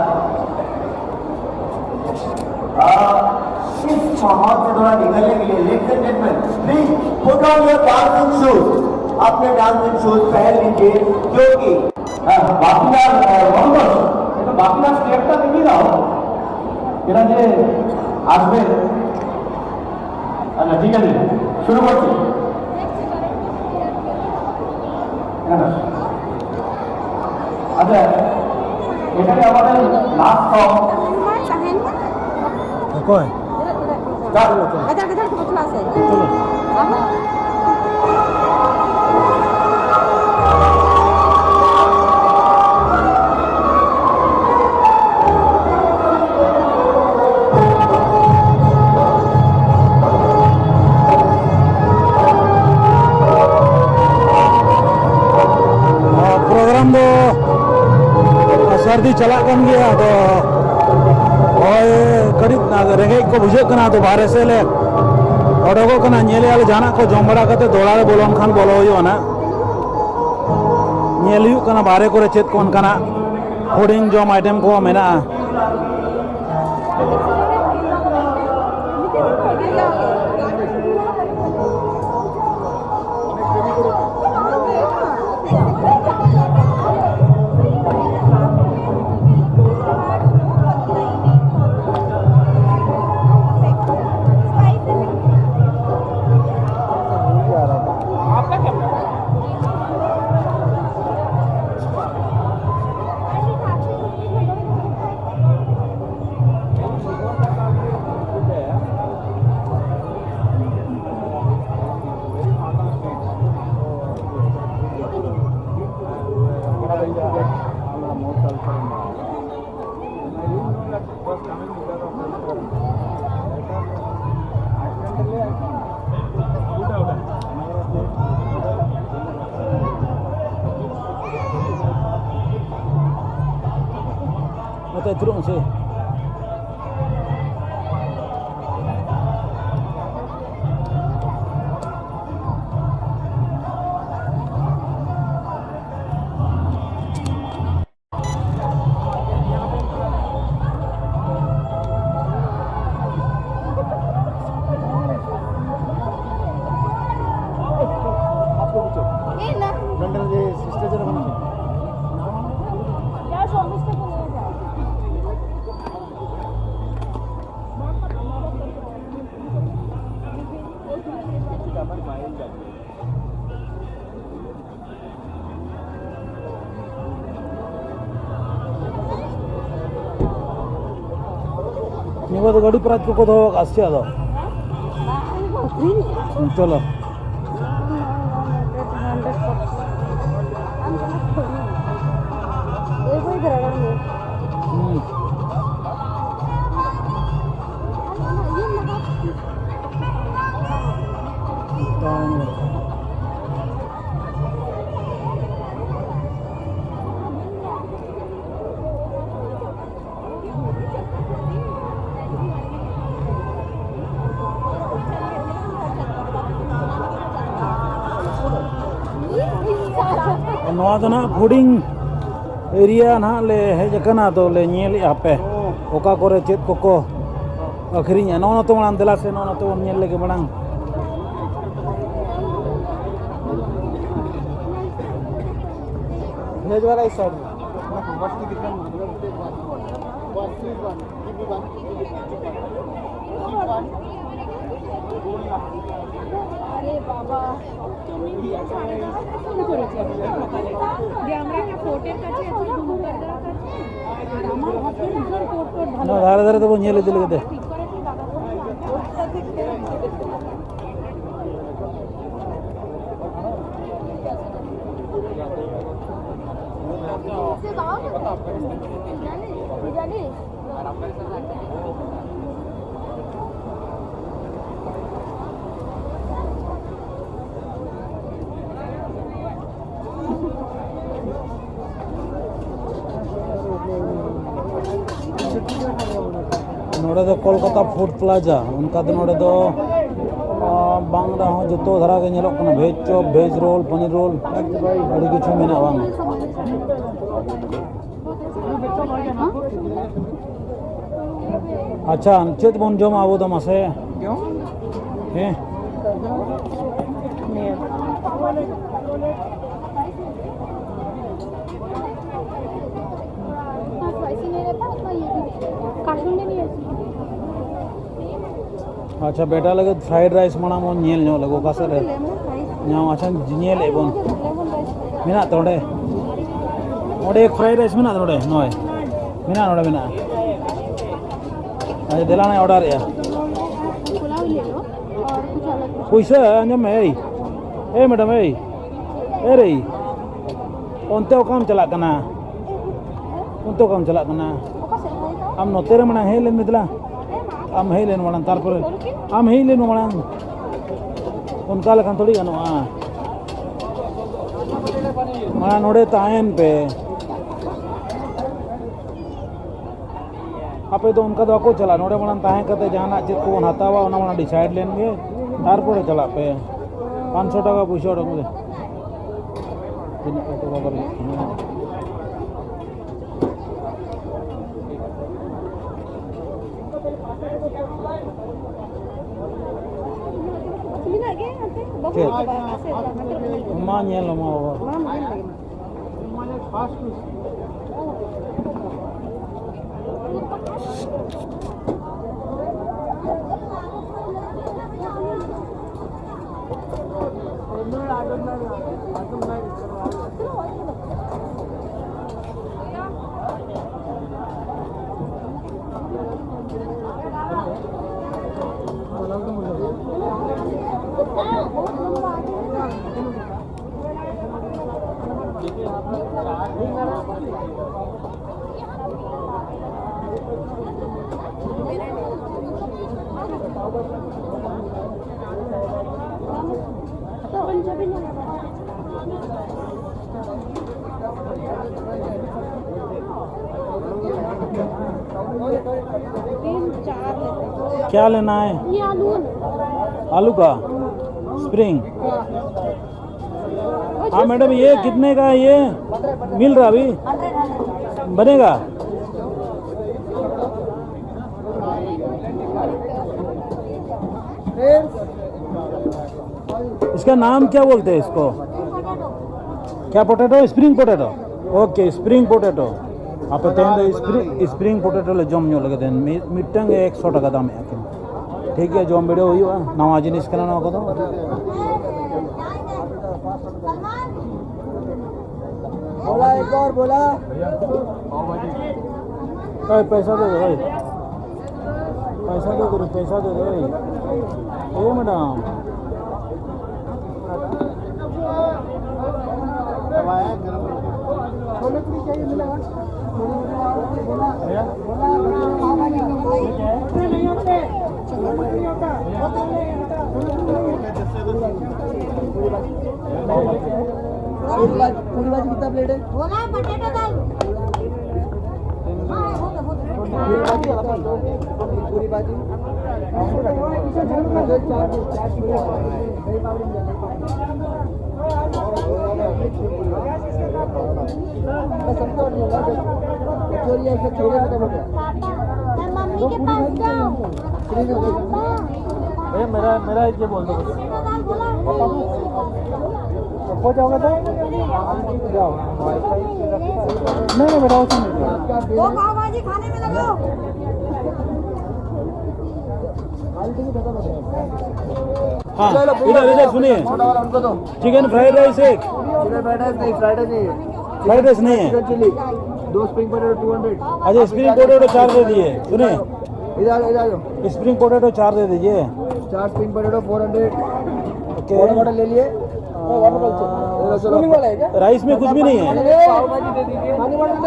इस माहौल से थोड़ा निकलने के लिए ladies and gentleman please put on your dancing shoes. अपने डांसिंग शूज पहन लीजिए क्योंकि বাকিটার রঙ্গস এটা বাকিটার স্টেপটা দেখি দাও, এরা যে আসবে। আচ্ছা ঠিক আছে, শুরু করছি। আচ্ছা এখানে আমাদের লাস্ট সং কয় Kejar kejar cepet selesai. চলো Apa? program do सर्दी चला कन गया तो और करीब रेगे को बुझे कना तो बाहर से ले ओडोगो कना नेले आले जाना को जम बड़ा कते दोड़ा रे बोलोन खान बोलो हो ना नेलियु कना बाहर को चेत कोन कना फूडिंग जम आइटम को मेना Mata turun sih. Ya suami istri punya aja. ನೀವು ಗಾಡಿ ಪ್ರಾಜ್ ಕೋದು ಹೋಗಕ್ಕೆ ಅಷ್ಟೇ ಅದು ಚಲೋ नवा तो ना फूडिंग एरिया ना ले हेज कना तो ले नेल आpe ओका करे चेत को akhirnya nono tu malang telas nono tu nyel lagi malang ini juga guys sir আরে বাবা তুমি ফোন করেছো যে আমরা একটা কোর্টের কাছে আছি দুমুকার কাছে আর আমার হাজবেন্ড ধর কোর্ট ভালো no ধারে ধারে তো nyel দিলে কেতে ঠিক করে কি দাদা কোর্টটা দেখতে জানিস नोड़े दो कोलकाता फूड प्लाजा उनका तो नोड़े दो बांगड़ा हो जो तो धरा के नेलोक कना भेज चॉप भेज रोल पनीर रोल अड़ी किछु मेना बांग अच्छा चेत बन जम आबो द मासे क्यों हे अच्छा बेटा लगे फ्राइड राइस मना मन नेल नो लगो कासे रे न्याव अच्छा नेल एबन मेना तोड़े ओडे एक फ्राइड राइस मेना तोड़े नय मेना नोड़े मेना आज दिलाने ऑर्डर या पुलाव ले लो और कुछ अलग पैसा अंजम ए मैडम ए रे onte काम चला कना onte काम चला कना am notere mana helen midla am helen malan tarpore am helen malan unka lekan thodi ganoa mana node tahen pe ape to unka do ako chala node malan tahen kate jahana chit ko bon hatawa ona mana decide len ge tarpore chala pe 500 টাকা পয়সা ওটা করে কত বাবার Ma nyel lo mau. क्या लेना है? ये आलू आलू का स्प्रिंग। हाँ मैडम ये कितने का है ये मिल रहा अभी बनेगा? इसका नाम क्या बोलते हैं इसको? क्या potato? Spring potato. Okay spring potato आप स्प्रिंग पोटैटो ले जम लगे देन मिटंग 100 টাকা दाम है ठीक है जम वीडियो हुआ नवा जिनिस कना नवा को बोला एक और बोला पैसा दे दो भाई पैसा दे दो पैसा दे दो ओ मैडम पूरी भाजी कितना प्लेट है? बोला पटेटो दाल पूरी भाजी मम्मी के पास जाओ मेरा मेरा ये बोल दो हो जाओगे तो जाओ नहीं मेरा उसमें नहीं वो पाव भाजी खाने में लगाओ। हाँ इधर इधर सुनिए चिकन फ्राइड राइस एक फ्राइड राइस नहीं है 2 स्प्रिंग पोटैटो 200। अच्छा स्प्रिंग पोटैटो 4 दे दिए सुनिए इधर इधर स्प्रिंग पोटैटो 4 दे दीजिए 4 spring potato 400। Okay water bottle ले लिए। राइस में कुछ भी नहीं है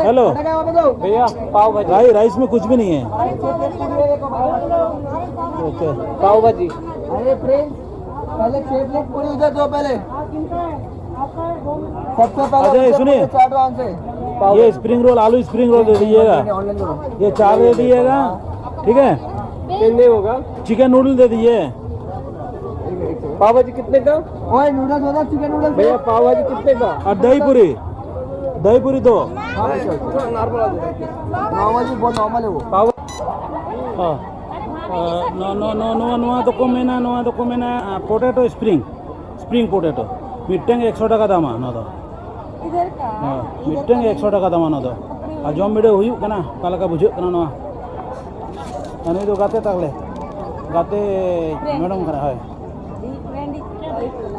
हेलो भैया पाव भाजी। राइस में कुछ भी नहीं है ओके पाव भाजी। अरे फ्रेंड्स पहले शेप लेग पूरी उधर दो पहले सबसे पहले। अच्छा, ये सुनिए। चाट वहाँ से ये स्प्रिंग रोल आलू स्प्रिंग रोल दे दीजिएगा ऑनलाइन करो। ये 4 दे दीजिएगा ठीक है नहीं होगा। चिकन नूडल दे दीजिए पाव भाजी कितने का? ओए नूडल्स होता चिकन नूडल्स भैया। पाव भाजी कितने का? और दही पूरी दो नॉर्मल जी बहुत नॉर्मल है वो पाव। हाँ নোয়া তো কমে না পোটেটো স্প্রিং পোটেটো মিটটেং 100 টাকা দাম না দो इधर का हाँ मिट्टें 100 टाका दाम ना दो और जम वीडियो हुई कना काला का बुझे कना नवा अने तो गाते तकले गाते मैडम करा है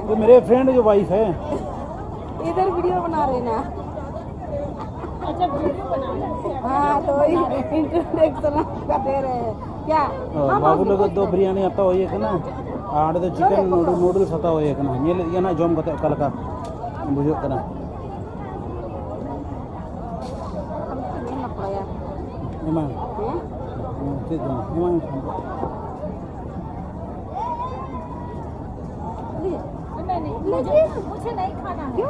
ये मेरे फ्रेंड जो वाइफ है इधर वीडियो बना रहे ना। अच्छा वीडियो बना रहे हैं। हाँ तो इंट्रोडक्शन का दे रहे हैं क्या? बाबू लोग दो बिरयानी आता हो ये कना आड़ दो चिकन नूडल्स आता हो ये कना ये ना जम गाते काला का बुझे कना emang itu emang मुझे नहीं खाना है।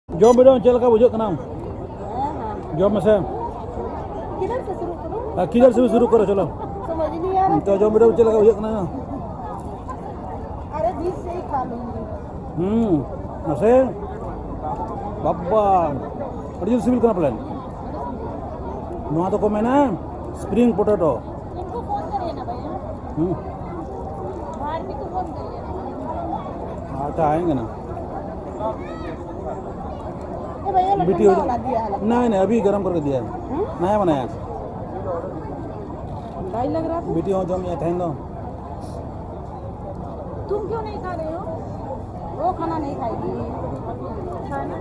जॉब वीडियो चल का बुझे कना जॉब में से किधर से शुरू करूँ? किधर से भी शुरू करो चलो समझ नहीं आ रहा। तो जॉब वीडियो चल का बुझे कना अरे बीच से ही खा लूंगी। नसे बाबा अर्जुन सिविल करना प्लान नवा तो को मैं ना स्प्रिंग पोटैटो इनको फोन करिए ना भैया बाहर भी तो फोन करिए आता आएंगे ना ए भैया बिटी लड्डू वाला दिया है। नहीं अभी गरम करके दिया है नया बनाया भाई लग रहा था। बेटी हो जम ये ठहन दो तुम क्यों नहीं खा रहे हो? वो खाना नहीं खाएगी। खाना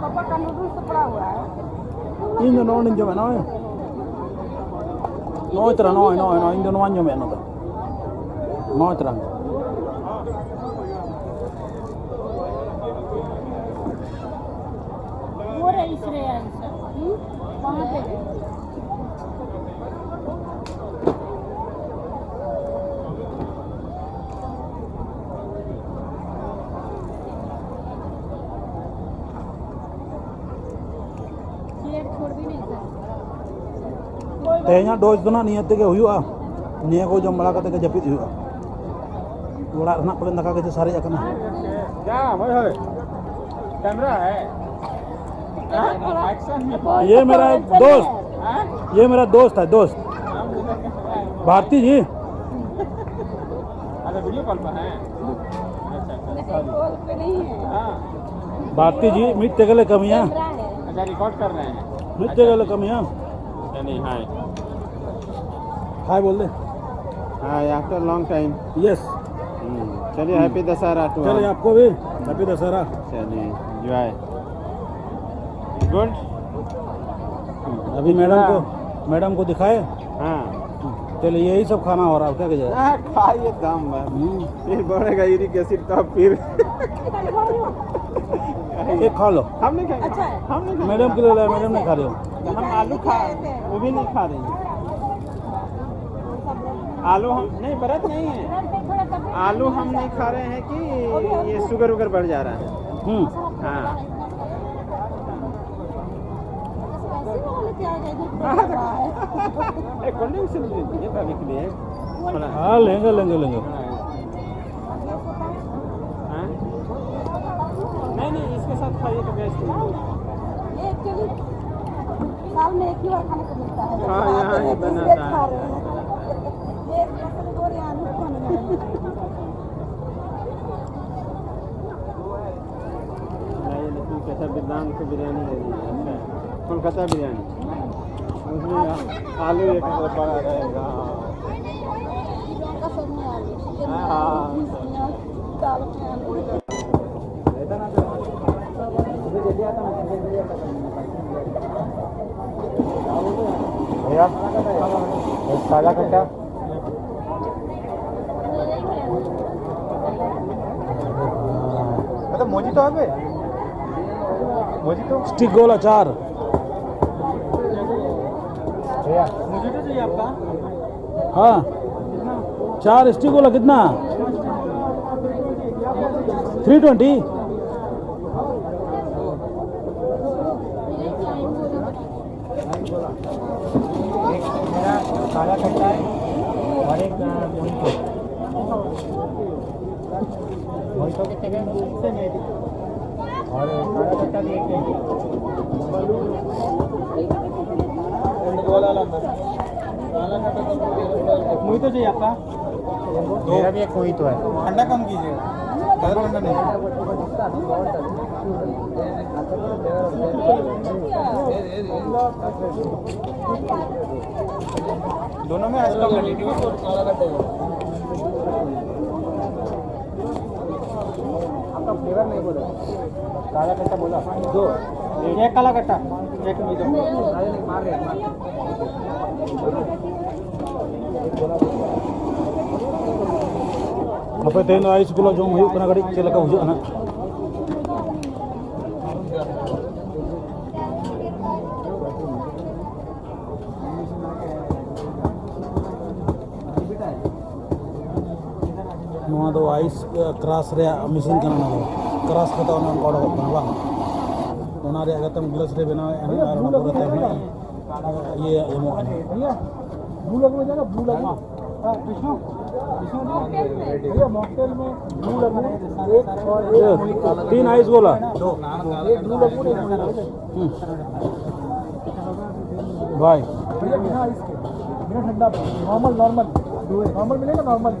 पापा का नूडल्स तो पड़ा हुआ है। इन जो नॉन जो मैं ना नो इतना नो इन जो नॉन जो मैं ना नो इतना वो रईस रे वहाँ पे गए। प्लेट छोड़ भी नहीं सकते। tehnya dos tu na niat tege huyua niya ko jom bala kata ke japit huyua ular nak palen daka ke sari akana क्या भाई है कैमरा है एक्शन में ये मेरा दोस्त ये मेरा दोस्त है दोस्त भारती जी अच्छा वीडियो कॉल पर है अच्छा कॉल पे नहीं है। हाँ भारती जी मीट तेगले कमिया कैमरा है। अच्छा रिकॉर्ड कर रहे हैं मीट तेगले कमिया नहीं हाय हाय बोल दे हाँ आफ्टर लॉन्ग टाइम यस चलिए हैप्पी दशहरा टू चलिए आपको भी हैप्पी दशहरा चलिए एंजॉय गुड अभी मैडम को दिखाए हाँ चलिए यही सब खाना हो रहा है क्या कीजिए खाइए दाम फिर बढ़ेगा यूरिक एसिड तो फिर एक खा लो हम नहीं खाएंगे अच्छा है। हम नहीं खाएंगे मैडम के लिए लाए मैडम नहीं खा रहे हो हम आलू खा वो भी नहीं खा रही हैं आलू हम नहीं व्रत नहीं है आलू हम नहीं खा रहे हैं कि ये शुगर वुगर बढ़ जा रहा है हाँ एक कोल्ड ड्रिंक से लीजिए अभी के लिए थोड़ा हाँ लेंगे हाँ? नहीं इसके साथ खाइए तो बेस्ट है साल में एक ही बार खाने को मिलता है। हाँ, यहाँ ही बनाता है। खा रहे हैं। ये मसाले बोल रहे हैं, आलू खाने में। नहीं, लेकिन कैसा बिरयानी को बिरयानी ले ली अच्छा कोलकाता बिरयानी उसमें आलू एक बड़ा रहेगा का सब में आलू, चिकन में हाँ। आलू, दाल में आलू। भैया एक ताजा कट्टा मतलब मोजितो হবে मोजितो स्टिक गोला 4 भैया मोजितो चाहिए आपका हाँ 4 स्टिक गोला कितना 320 एक मेरा ताजा कट्टा है और एक मोजितो कितने का और ताजा कट्टा भी एक मोहितो चाहिए आपका मेरा भी एक मोहितो है ठंडा कम कीजिएगा ज़्यादा ठंडा नहीं दोनों में आइसक्रीम कर लीजिए आपका फ्लेवर नहीं बोला काला कट्टा बोला दो एक काला कट्टा एक मोहितो मार रहे apa teh no ais gula jom huyuk kana gadi celaka hujuk na noa do ais crash re machine kana na crash kata ona kodo kana bang ona re agatam glass re bena ana ar ona pura teh ye emo ana भैया ब्लू लगना जाएगा ब्लू लगना कृष्णा भैया मॉकटेल में ब्लू लगना एक और एक 3 ais gola दो एक ब्लू लगना bhai भैया बिना आइस के बिना ठंडा नॉर्मल नॉर्मल नॉर्मल मिलेगा नॉर्मल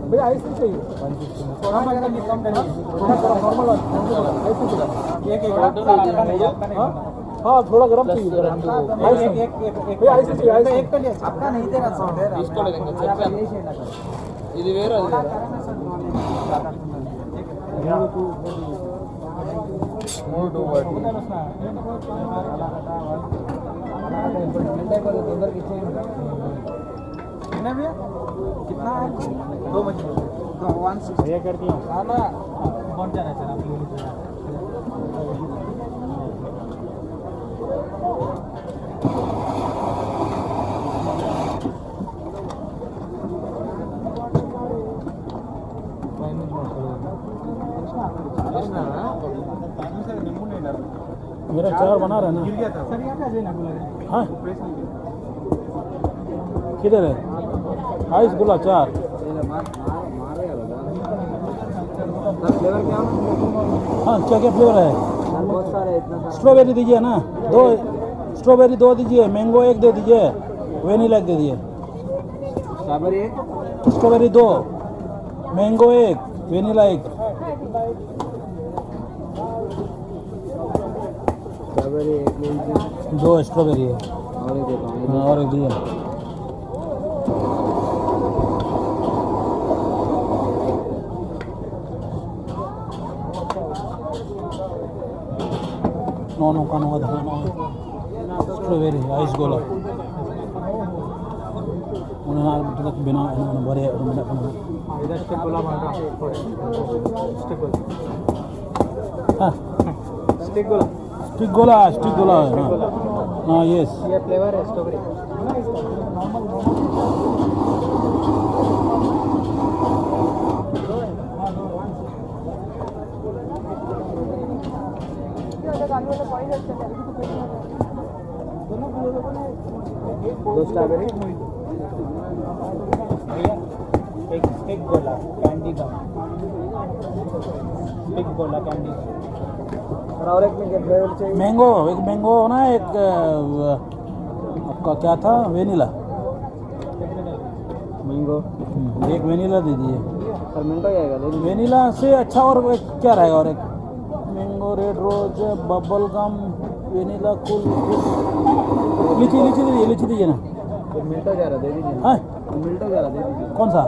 भैया आइस नहीं चाहिए थोड़ा कम करिए थोड़ा नॉर्मल आइस एक हाँ थोड़ा गर्म चाहिए भैया आइस चाहिए आइस एक तो आपका नहीं दे रहा इसको ले लेंगे ఇది వేరే అది మూడు టూ బట్ कितना भैया कितना है दो मछली तो 160 भैया कर दिया ना कौन जाना है आप मेरा 4 बना रहा है ना गिर गया था सर यहाँ पे ना बोला हाँ किधर है आइस गोला 4 फ्लेवर क्या हाँ क्या क्या फ्लेवर है बहुत सारे इतना स्ट्रॉबेरी दीजिए ना 2 स्ट्रॉबेरी 2 दीजिए मैंगो 1 दे दीजिए वेनिला 1 दे दीजिए स्ट्रॉबेरी एक स्ट्रॉबेरी 2 मैंगो 1 वेनिला 1 स्ट्रॉबेरी एक 2 स्ट्रॉबेरी है और एक देता हूँ हाँ, और एक दीजिए नॉन का नो स्ट्रॉबेरी आइस गोला उन्हें तक बिना बड़े इधर स्टिक गोला मार रहा स्टिक गोला हाँ स्टिक गोला स्टिक गोला हाँ यस ये फ्लेवर है स्ट्रॉबेरी दो स्ट्रॉबेरी एक स्टिक गोला कैंडी का स्टिक गोला कैंडी का और एक में फ्लेवर चाहिए। मैंगो, एक मैंगो ना, एक आपका क्या था, वेनिला। मैंगो एक वेनिला दे दीजिए। फर्मेंट हो जाएगा, ले लीजिए। वेनिला से अच्छा और एक क्या रहेगा, और एक mango, red rose, bubble gum, vanilla, cool, लीची लीची दीजिए, लीची दीजिए ना। फर्मेंट हो जा रहा, दे दीजिए। हाँ फर्मेंट हो जा रहा, दे दीजिए। कौन सा?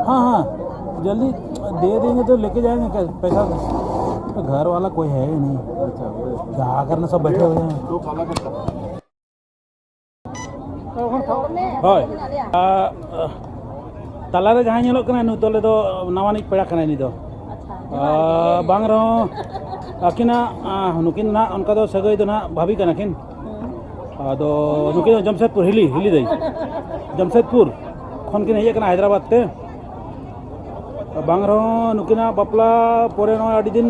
हाँ हाँ जल्दी दे देंगे तो लेके जाएंगे, क्या पैसा तो घर वाला कोई है ही नहीं, क्या करना, सब बैठे हुए हैं। হয় তালারে যাহাই ñeloᱜ ᱠᱟᱱᱟ ᱱᱩᱭ ᱛᱚᱞᱮ ᱫᱚ ᱱᱟᱣᱟᱱᱤᱡ ᱯᱮᱲᱟ ᱠᱟᱱᱟᱭ ᱱᱩᱭ ᱫᱚ ᱵᱟᱝ ᱨᱮᱦᱚᱸ ᱟᱹᱠᱤᱱᱟᱜ ᱱᱩᱠᱤᱱ ᱱᱟᱜ ᱚᱱᱠᱟ ᱫᱚ ᱥᱟᱹᱜᱟᱹᱭ ᱫᱚ ᱱᱟᱜ ᱵᱷᱟᱵᱤ ᱠᱟᱱᱟ ᱠᱤᱱ ᱟᱫᱚ ᱱᱩᱠᱤᱱ ᱫᱚ ᱡᱟᱢᱥᱮᱫᱽᱯᱩᱨ ᱦᱤᱞᱤ ᱫᱟᱹᱭ ᱡᱟᱢᱥᱮᱫᱽᱯᱩর ᱠᱷᱚᱱ ᱠᱤᱱ ᱦᱮᱡ ᱟᱠᱟᱱᱟ ᱦᱟᱭᱫᱨᱟᱵᱟᱫ ᱛᱮ ᱵᱟᱝ ᱨᱮᱦᱚᱸ ᱱᱩᱠᱤᱱᱟᱜ ᱵᱟᱯᱞᱟ ᱯᱚᱨᱮ ᱱᱚᱜᱼᱚᱭ ᱟᱹᱰᱤ ᱫᱤᱱ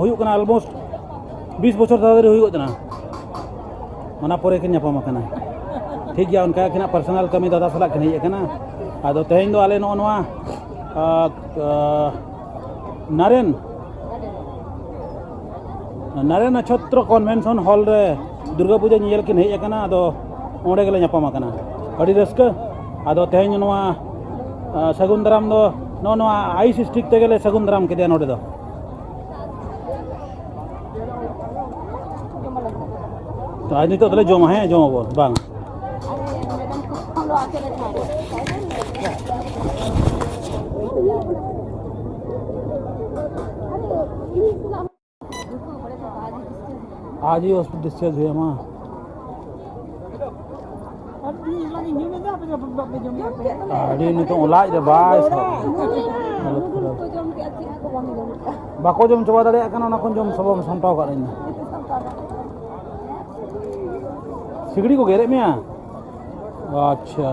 ᱦᱩᱭᱩᱜ ᱠᱟᱱᱟ ᱚᱞᱢᱳᱥᱴ 20 ᱵᱚᱪᱷᱚᱨ ᱫᱷᱟᱹᱨᱤᱡ ᱦᱩᱭᱩᱜ ᱠᱟᱱᱟ ᱚᱱᱟ ᱯᱚᱨᱮ ᱠᱤᱱ ᱧᱟᱯᱟᱢ ᱟᱠᱟᱱᱟ ठीक गया उनका कि पर्सनल कमी दादा साला के नहीं है तेहन दो आले नवा नारेन नक्षत्र कन्वेंशन हॉल रे दुर्गा पूजा नियल किन हेज अकना ओंडे गेले ñapam अकना अड़ी रस्का तेहन नवा सगुन दाराम दो नवा आइस स्टिक ते गेले सगुन दाराम केदिया नोडे दो तो आज नितो तले जमा है जमा बोल बांग आज ही हॉस्पिटल डिस्चार्ज हुए माँ अड़ी नहीं तो उलाज रे बाय बाको जम चबा दाड़े अकना ना कोन जम सब संताव का रही सिगड़ी को घेरे में अच्छा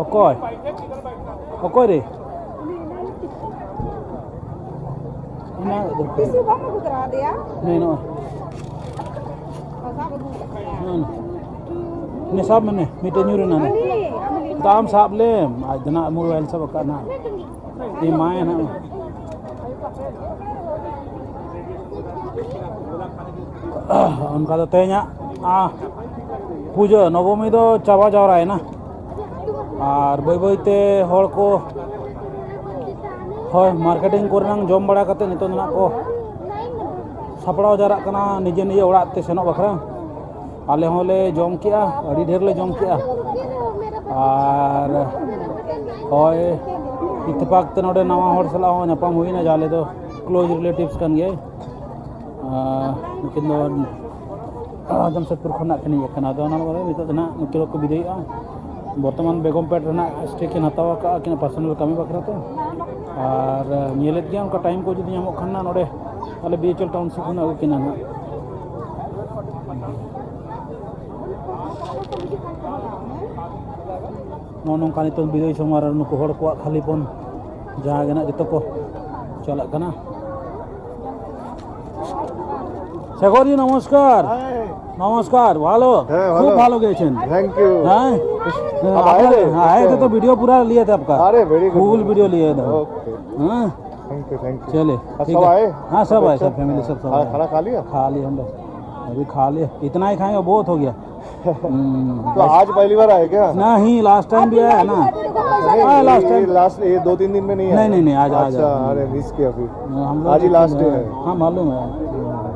ओकोय ओकोय रे ina Tisu bang aku terada ya. नहीं नो Pasal aku. ने साहब मैंने मीटे न्यूरे ना दाम साहब ले आज ना मोबाइल सब करना ये माए ना उनका तो ते냐 पूजा नवमी तो चाबा जा रहा है ना और बई बईते हर को হয় মার্কেটিং করনাং জম বাড়া কাতে নিতো না কো সাপড়াও জারাক কানা নিজে নিজে ওড়াত তে সেনো বখরা আলে হলে জম কিয়া আড়ি ঢের লে জম কিয়া আর হয় ইত্তেফাক তে নডে নাওয়া হড় সালা हो ñapam हुईना जाले तो क्लोज रिलेटिव्स कान गे नुकिन दो जमशेदपुर खना कनी एकना दो ना बोले नितो ना नुकिन को बिदायआ बर्तमान बेगमपेट रना स्टेक किन हतावा का किन पर्सनल कमी बखरा ते और नियलेत गया उनका टाइम को जुदी नामो खन्ना नोडे ताले बीएचएल टाउनशिप खना अगु किना ना नोनों कानी तो बिदाय समार नुको हड़ को खाली पन जहां गेना जतो को चला कना शेखर जी नमस्कार नमस्कार ভালো खूब ভালো গেছেন थैंक यू। हां आए थे तो वीडियो पूरा लिए थे आपका अरे वेरी गुड, फुल वीडियो लिए थे ओके हाँ थैंक यू थैंक यू। चले ठीक सब है आए? हाँ सब आए सब फैमिली सब हाँ, खाना खा लिया? खा लिया हम लोग अभी खा लिया इतना ही खाएंगे बहुत हो गया तो आज पहली बार आए क्या? नहीं लास्ट टाइम भी आया है ना हाँ लास्ट टाइम लास्ट ये 2-3 दिन में नहीं आए? नहीं आज अच्छा अरे मिस किया फिर हम लोग आज ही लास्ट डे है। हाँ मालूम है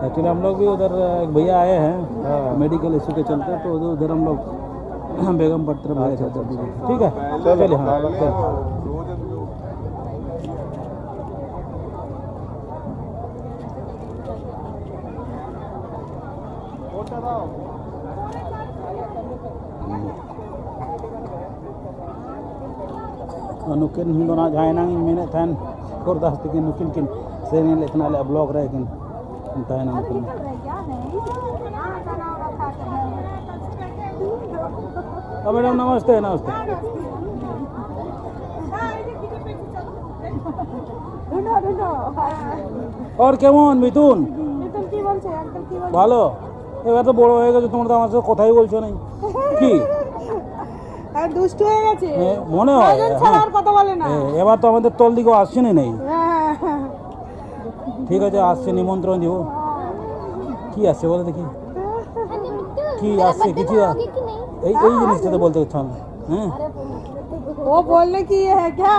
एक्चुअली हम लोग भी उधर एक भैया आए हैं मेडिकल इशू के चलते तो उधर हम लोग बेगम पत्र भाई ठीक है चलिए हाँ चलिए नुकिन हिंदोना जहां मेने थैन कोरदास तकिन नुकिन किन सेने लेतना ले ब्लॉग रहे किन तहना नुकिन मैडम नमस्ते नमस्ते और কেমন মিতুন মিতুন কি বলছে আঙ্কেল কি বলছে ভালো এবার তো বড় হয়ে গেছে তোমরা তো আমার সাথে কথাই বলছো না কি আর দুষ্ট হয়ে গেছে মনে হয় ছাড়া আর কথা বলে না এবার তো আমাদের তল দিকেও আসছে না নেই ঠিক আছে আসছে নিমন্ত্রণ দিব কি আসছে বলে দেখি কি আসছে কিছু এই জিনিসটা তো বলতে হচ্ছে হ্যাঁ वो बोलने की ये है क्या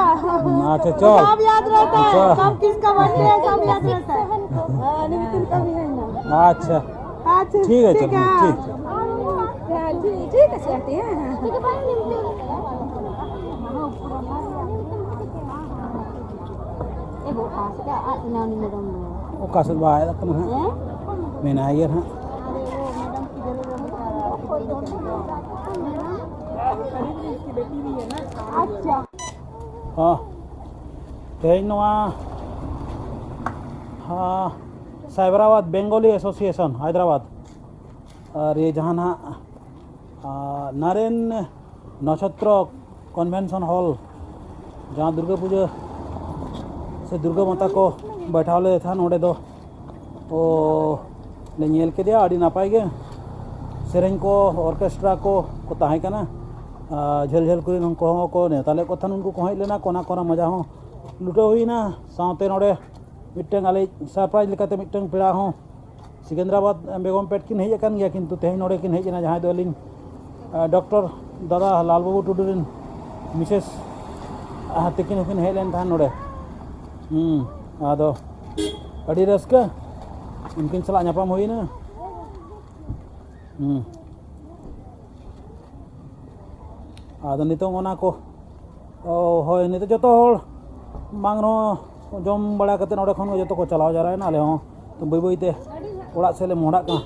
अच्छा चल सब याद रहता है चल। कब किसका बर्थडे है सब याद रहता है नितिन का भी है ना अच्छा अच्छा ठीक है चल है ठीक ठीक है चलते हैं वो कासर बाहर अपन है मैंने आया है अच्छा हाँ तेज नवा हाँ साइबराबाद बेंगोली एसोसिएशन हैदराबाद और ये जहाँ ना नारायण नक्षत्र कन्वेंशन हॉल जहाँ दुर्गा पूजा से दुर्गा माता को बैठा ले था नोड़े दो ओ ले नेल के दिया आड़ी नापाई गे सेरेंग को ऑर्केस्ट्रा को ताहे कना झेल झेल कुरी को नेताले को थान उनको को लेना कोना कोना मजा हो लुटो हुई ना साउते नोड़े मिट्टन आले सरप्राइज लेकाते मिट्टन पेड़ा हो सिकंदराबाद बेगम पेट किन हेज गया किंतु तेज नोड़े किन हेजना जहाँ दो अलिंग डॉक्टर दादा लाल बाबू टुडू रिन मिसेस तिकिन हुकिन हेज लेन थान नोड़े आदो अड़ी रस्का उनकिन सला ᱧᱟᱯᱟᱢ हुईना आदो नितोंग ओना को होय नितो जतो होल मांगनो जम बड़ा कते नोड़े खन जतो को चलाव जारायना आले हो तो बई बईते ओड़ा से ले मोहड़ा का